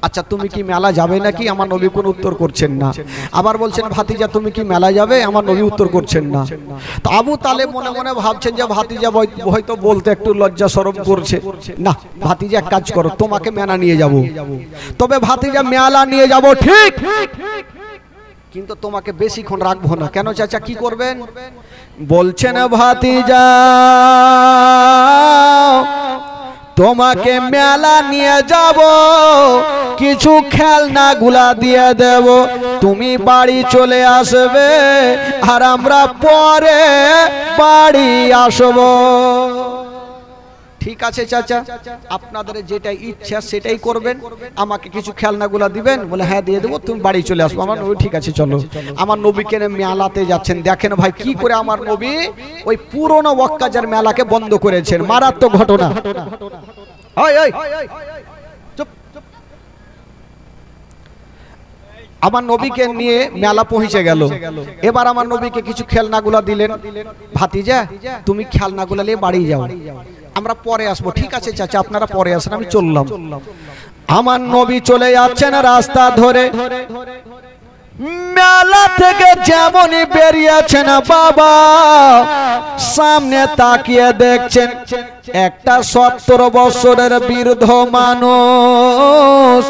আচ্ছা তুমি কি মেলা যাবে নাকি? আমার নবী কোনো উত্তর করছেন না। আবার বলছেন, ভাতিজা তুমি কি মেলা যাবে? আমার নবী উত্তর করছেন না। তো আবু তালেব মনে মনে ভাবছেন যে ভাতিজা হয়তো বলতে একটু লজ্জা শরম করছে। না, ভাতিজা এক কাজ করো, তোমাকে মেলা নিয়ে যাব। তবে ভাতিজা মেলা নিয়ে যাব ঠিক, কিন্তু তোমাকে বেশিক্ষণ রাখবো না। কেন চাচা, কি করবেন? বলছেন, ভাতিজা তোমাকে মেলা নিয়ে যাব, কিছু খেলনাগুলা দিয়ে দেব, তুমি বাড়ি চলে আসবে, আর আমরা পরে বাড়ি আসব। ঠিক আছে চাচা, আপনাদের যেটা ইচ্ছা সেটাই করবেন, আমাকে কিছু খেলনাগুলো দিবেন। বলে হ্যাঁ দিয়ে দেবো, তুমি বাড়ি চলে আসবো। আমার নবী ঠিক আছে চলো। আমার নবীকে মেলাতে যাচ্ছেন, দেখেন ভাই কি করে আমার নবী ওই পুরনো ওয়াক্কাজার মেলাকে বন্ধ করেছেন। মারাত্মক ঘটনা। আমার নবীকে নিয়ে মেলা পৌঁছে গেল। এবার আমার নবীকে কিছু খেলনাগুলা দিলেন। ভাতিজা তুমি খেলনাগুলা নিয়ে বাড়ি যাও, আমরা পরে আসবো। ঠিক আছে চাচা আপনারা পরে আসেন, আমি চললাম। আমার নবী চলে যাচ্ছেন রাস্তা ধরে। মেলা থেকে যেমনই বেরিয়েছেন বাবা, সামনে তাকিয়ে দেখছেন একটা 70 বছরের বৃদ্ধ মানুষ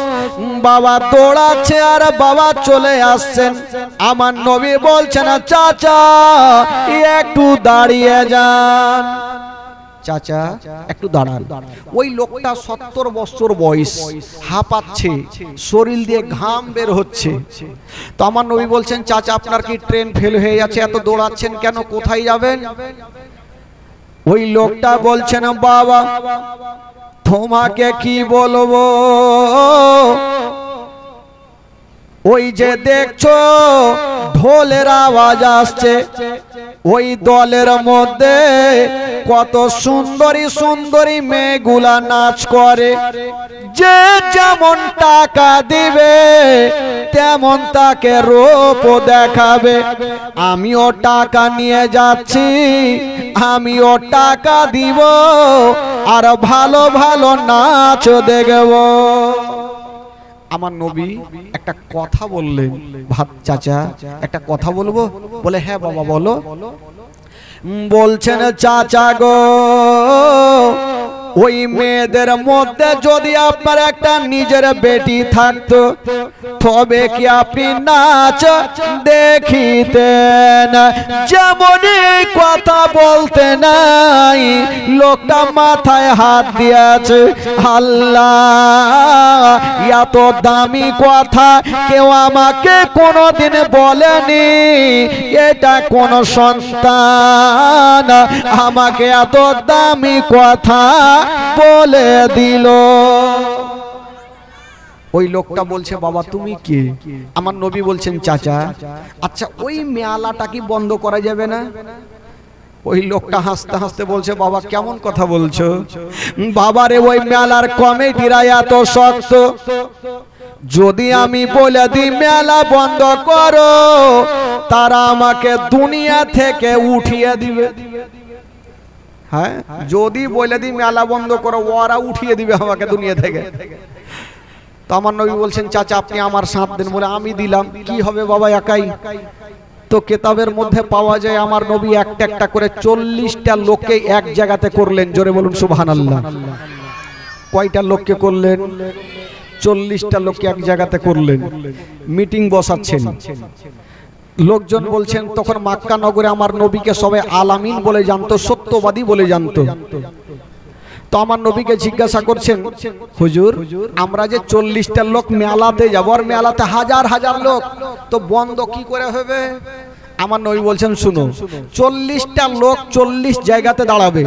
বাবা দৌড়াচ্ছে আর বাবা চলে আসছেন। আমার নবী বলছেন চাচা একটু দাঁড়িয়ে যান, চাচা একটু দাঁড়ান। ওই লোকটা 70 বছর বয়স, হাঁপাচ্ছে, শরীর দিয়ে ঘাম বের হচ্ছে। তো আমার নবী বলছেন চাচা আপনার কি ট্রেন ফেল হয়ে যাচ্ছে, এত দৌড়াচ্ছেন কেন, কোথায় যাবেন? ওই লোকটা বলছেন বাবা তোমাকে কি বলবো, ওই যে দেখছো ঢোলের আওয়াজ আসছে, ওই দলের মধ্যে কত সুন্দরী সুন্দরী মেয়েগুলা নাচ করে, যে যেমন টাকা দিবে তেমন তাকে রূপ দেখাবে। আমিও টাকা নিয়ে যাচ্ছি, আমিও টাকা দিব আর ভালো ভালো নাচ দেখব। আমার নবী একটা কথা বললেন, ভাত চাচা একটা কথা বলবো? বলে হ্যাঁ বাবা বলো। বলছেন চাচা গো ওই মেয়েদের মধ্যে যদি আপনার একটা নিজের বেটি থাকতো তবে কি আপনি নাচ দেখিতেন? যেমনই কথা বলতে নাই লোকটা মাথায় হাত দিয়েছে। আল্লাহ এত দামি কথা কেউ আমাকে কোনোদিন বলেনি, এটা কোন সন্তান আমাকে এত দামি কথা বলে দিল। ওই লোকটা বলছে বাবা তুমি কে? আমার নবী বলছেন চাচা আচ্ছা ওই মেলাটা কি বন্ধ করা যাবে না? ওই লোকটা হাসতে হাসতে বলছে বাবা কেমন কথা বলছো? বাবারে ওই মেলার কমিটিরা এত শক্ত, যদি আমি বলে দিই মেলা বন্ধ করো তারা আমাকে দুনিয়া থেকে উঠিয়ে দিবে। হ্যাঁ যদি বলে দিই মেলা বন্ধ করো ওরা উঠিয়ে দিবে আমাকে দুনিয়া থেকে। তো আমার নবী বলছেন চাচা আপনি আমার সাথ দেন। বলে আমি দিলাম, কি হবে বাবা একাই? তো কেতাবের মধ্যে পাওয়া যায় আমার নবী একটা একটা করে 40টা লোককে এক জায়গাতে করলেন। জোরে বলুন সুবহানাল্লাহ। কয়টা লোককে করলেন? 40টা লোককে এক জায়গাতে করলেন, মিটিং বসাচ্ছেন। লোকজন বলছেন তখন মক্কা নগরে আমার নবীকে সবাই আলামিন বলে জানতো, সত্যবাদী বলে জানতো। তো আমার নবীকে জিজ্ঞাসা করছেন হুজুর আমরা যে 40টা লোক মেলাতে যাবো, আর মেলাতে হাজার হাজার লোক, তো বন্ধ কি করে হবে? আমার নবী বলছেন শুনো 40টা লোক 40 জায়গাতে দাঁড়াবে,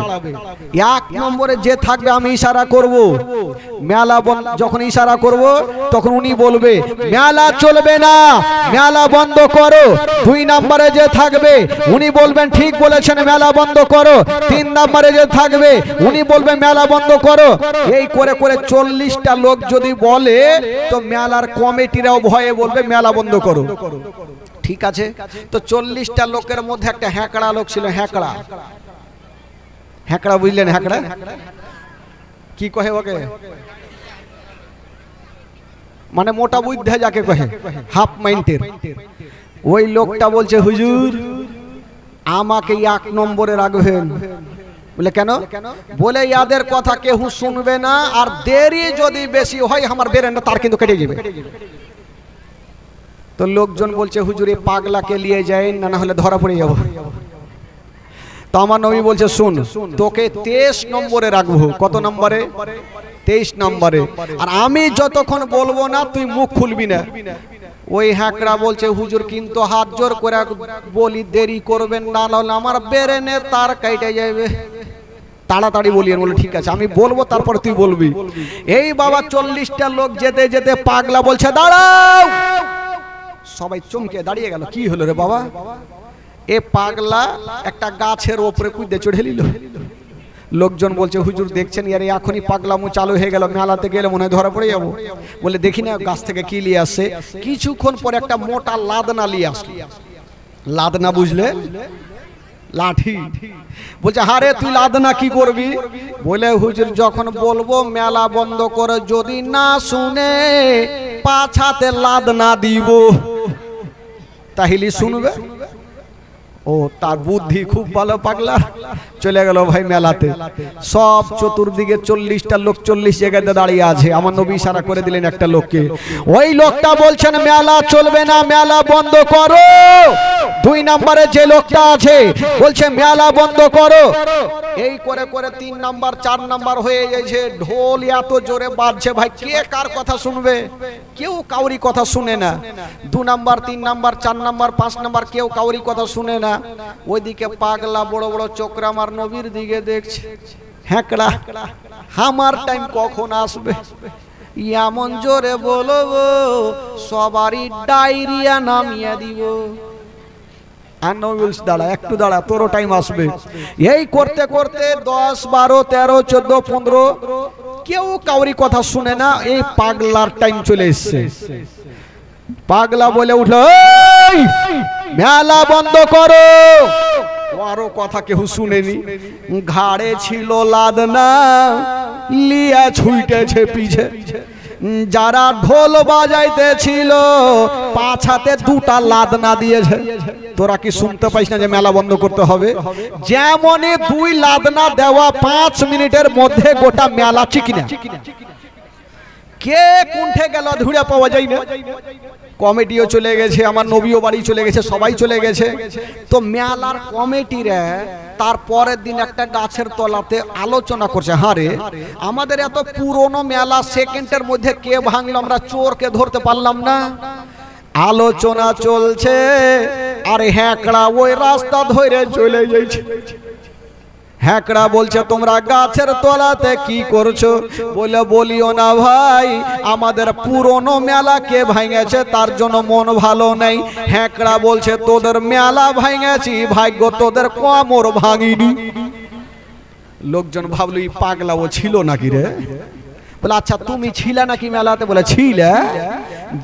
এক নম্বরে যে থাকবে আমি ইশারা করব, মেলা যখন ইশারা করব তখন উনি বলবে মেলা চলবে না, মেলা বন্ধ করো। 2 নম্বরে যে থাকবে উনি বলবেন ঠিক বলেছেন মেলা বন্ধ করো। 3 নম্বরে যে থাকবে উনি বলবেন মেলা বন্ধ করো। এই করে করে 40টা লোক যদি বলে তো মেলার কমিটিরাও ভয়ে বলবে মেলা বন্ধ করো। ঠিক আছে, তো 40টা লোকের মধ্যে একটা হ্যাকড়া লোক ছিল। হ্যাকড়া, হ্যাকড়া বুঝলেন? হ্যাকড়া কি কহে ওকে? মানে মোটা বুদ্ধা যাকে কহে, হাফ মাইন্ডের। ওই লোকটা বলছে হুজুর আমাকে 1 নম্বরে রাখবেন। বলে কেন? বলে ইয়াদের কথা কেউ শুনবে না, আর দেরি যদি বেশি হয় আমার বেরেন্ডা তার কিন্তু কেটে যাবে। তো লোকজন বলছে হুজুর এই পাগলাকে নিয়ে যায় না, না হলে ধরা পড়ে যাব। তো আমার নবী বলছে শুন তোকে 23 নম্বরে রাখবো। কত নম্বরে? 23 নম্বরে। আর আমি যতক্ষণ বলবো না তুই মুখ খুলবি না। ওই হ্যাকড়া বলছে হুজুর কিন্তু হাত জোর করে বলি দেরি করবেন না, নাহলে আমার বেরেনে তার কেটে যাবে। তাড়াতাড়ি বলি। বলে ঠিক আছে আমি বলবো তারপর তুই বলবি। এই বাবা 40টা লোক যেতে যেতে পাগলা বলছে দাঁড়াও। সবাই চমকে দাঁড়িয়ে গেল। কি হলো রে বাবা? এ পাগলা একটা গাছের ওপরে কুইদে চড়ে নিল। লোকজন বলছে হুজুর দেখছেন ইয়ার এখনই পাগলামো চালু হয়ে গেল, মেলাতে গেলে মনে হয় ধরা পড়ে যাবো। বলে দেখি না গাছ থেকে কি নিয়ে আসে। কিছুক্ষণ পরে একটা মোটা লাদনা নিয়ে আসলো। লাদনা বুঝলে? লাঠি। বলছে হারে তুই লাদনা কি করবি? বলে হুজুর যখন বলবো মেলা বন্ধ করে, যদি না শুনে 5 হাতে লাদনা দিব, তাহলে শুনবে। ও তার বুদ্ধি খুব ভালো পাগলা। চলে গেল ভাই মেলাতে। সব চতুর্দিকে 40টা লোক 40 জায়গাতে দাঁড়িয়ে আছে। আমার নবী ইশারা করে দিলেন একটা লোককে। ওই লোকটা বলছেন মেলা চলবে না, মেলা বন্ধ করো। 2 নম্বরে যে লোকটা আছে বলছে মেলা বন্ধ করো। এই করে করে 3 নাম্বার 4 নাম্বার হয়ে গেছে। ঢোল এত জোরে বাজছে ভাই, কে কার কথা শুনবে? কেউ কাউরি কথা শুনে না। 2 নাম্বার 3 নাম্বার 4 নাম্বার 5 নাম্বার কেউ কাউরি কথা শুনে না। ওইদিকে পাগলা বড় বড় চোখরা আমার নবীর দিকে দেখছে। হ্যাঁকড়া আমার টাইম কখন আসবে? এমন জোরে বলবো সবারই ডায়রিয়া নামিয়ে দিব। দাঁড়া একটু দাঁড়া, তোরও টাইম আসবে। এই করতে করতে 10 12 13 14 15 কেউ কাউরি কথা শুনে না। এই পাগলার টাইম চলে এসছে। পাগলা বলে উঠলো মেলা বন্ধ করো। আরো কথা কেউ শুনেনি। ঘাড়ে ছিল লাদনা, লিয়া ছুটেছে পিছে। যারা ঢোল বাজাইতেছিল 5 হাতে 2টা লাদনা দিয়েছে। তোরা কি শুনতে পাইস না যে মেলা বন্ধ করতে হবে? যেমনই 2 লাদনা দেওয়া 5 মিনিটের মধ্যে গোটা মেলা চিকিনা। কে কুণ্ঠে গেল ধুড়ে পাওয়া যায় না। কমিটিও চলে গেছে, আমার নবীও বাড়ি চলে গেছে, সবাই চলে গেছে। তো মেলার কমিটিরা তারপরের দিন একটা গাছের তলাতে আলোচনা করছে, হারে আমাদের এত পুরনো মেলা সেকেন্ডের মধ্যে কে ভাঙলো, আমরা চোরকে ধরতে পারলাম না। আলোচনা চলছে আর হ্যাঁকড়া ওই রাস্তা ধরে চলে যাচ্ছে। হ্যাঁকড়া বলছে তোমরা গাছের তলাতে কি করছো? বলে বলিও না ভাই, আমাদের পুরনো মেলা কে ভাঙেছে তার জন্য মন ভালো নেই। হ্যাঁকড়া বলছে তোদের মেলা ভাঙেছি, ভাগ্য তোদের কোমর ভাঙিনি। লোকজন ভাবলো এই পাগলা ও ছিল নাকি রে। বলে আচ্ছা তুমি ছিলে নাকি মেলাতে? বলে ছিলে।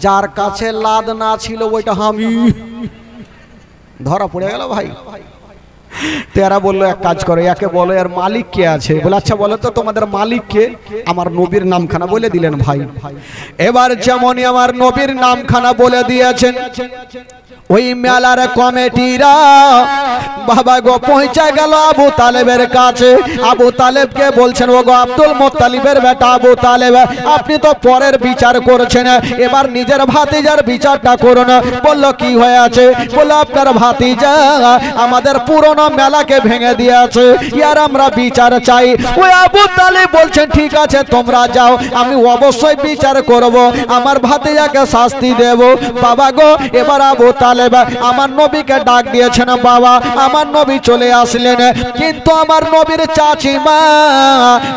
যার কাছে লাদ না ছিল ওইটা আমি। ধরা পড়ে গেল ভাই। তেরা বললো এক কাজ করো, একে বলো এর মালিক কে আছে। বলে আচ্ছা বলো তো তোমাদের মালিক কে? আমার নবীর নামখানা বলে দিলেন ভাই। এবার যেমনই আমার নবীর নামখানা বলে দিয়েছেন, ওই মেলার কমিটিরা বাবা গো পৌঁছে গেল আবু তালেবের কাছে। আবু তালেবকে বলছেন ও গো আব্দুল মুত্তালিবের বেটা আবু তালেব, আপনি তো পরের বিচার করছেন, এবার নিজের ভাতিজার বিচারটা করুন। বলল কি হয়েছে? বলল আপনার ভাতিজা আমাদের পুরনো মেলাকে ভেঙে দিয়েছে, ইয়ার আমরা বিচার চাই। ওই আবু তালেব বলছেন ঠিক আছে তোমরা যাও, আমি অবশ্যই বিচার করব, আমার ভাতিজাকে শাস্তি দেব। বাবা গো এবার আবু তালেব আমার নবীকে ডাক দিয়েছেন। বাবা আমার নবী চলে আসলেন, কিন্তু আমার নবীর চাচিমা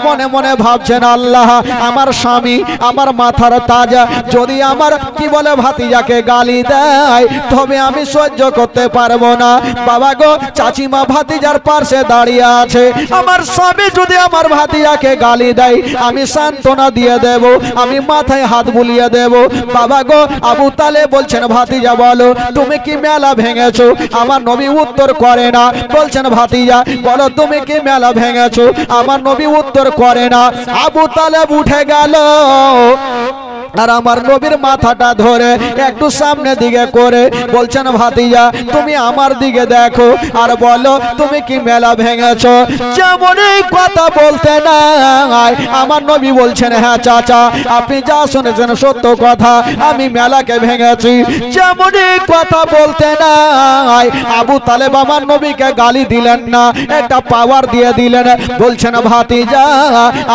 মনে মনে ভাবছেন আল্লাহ আমার স্বামী আমার মাথার তাজা, যদি আমার কি বলে ভাতিজাকে গালি দেয় তবে আমি সহ্য করতে পারবো না। বাবা গো চাচিমা ভাতিজার পাশে দাঁড়িয়ে আছে, আমার স্বামী যদি আমার ভাতিজাকে গালি দেয় আমি সান্ত্বনা দিয়ে দেব, আমি মাথায় হাত বুলিয়ে দেব। বাবা গো আবু তালেব বলছেন ভাতিজা বলো তুমি কি মেলা ভেঙেছো? আমার নবী উত্তর করে না। বলছেন ভাতিজা বলো তুমি কি মেলা ভেঙেছো? আমার নবী উত্তর করে না। আবু তালেব উঠে গেল আর আমার নবীর মাথাটা ধরে একটু সামনে দিকে করে বলছেন ভাতিজা তুমি আমার দিকে দেখো আর বলো তুমি কি মেলা ভেঙেছো? যেমন এই কথা বলতে নাই আমার নবী বলছেন হ্যাঁ চাচা আপনি যা শুনেছেন সত্য কথা, আমি মেলাকে ভেঙেছি। যেমন এই কথা বলতে নাই আবু তালেব আমার নবীকে গালি দিলেন না, একটা পাওয়ার দিয়ে দিলেন। বলছেন ভাতিজা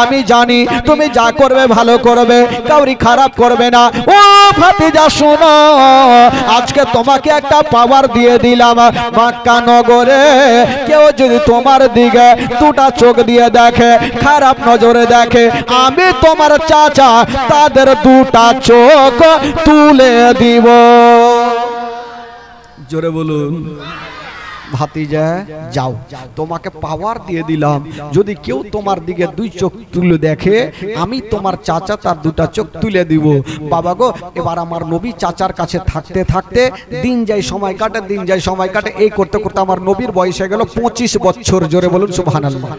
আমি জানি তুমি যা করবে ভালো করবে, কাউরি খারাপ করবে না। ও ভাতিজা শোনো, আজকে তোমাকে একটা পাওয়ার দিয়ে দিলাম। মক্কা নগরে কেউ যদি তোমার দিকে দুটা চোখ দিয়ে দেখে, খারাপ নজরে দেখে, আমি তোমার চাচা তাদের দুটা চোখ তুলে দিব। জোরে বলুন। ভাতিজা যাও, তোমাকে পাওয়ার দিয়ে দিলাম, যদি কেউ তোমার দিকে দুই চোখ তুলে দেখে, আমি তোমার চাচা তার দুটা চোখ তুলে দিব। বাবা গো, এবার আমার নবী চাচার কাছে থাকতে থাকতে দিন যায় সময় কাটে, দিন যায় সময় কাটে, এই করতে করতে আমার নবীর বয়স হয়ে গেল 25 বছর। জোরে বলুন সুবহানাল্লাহ।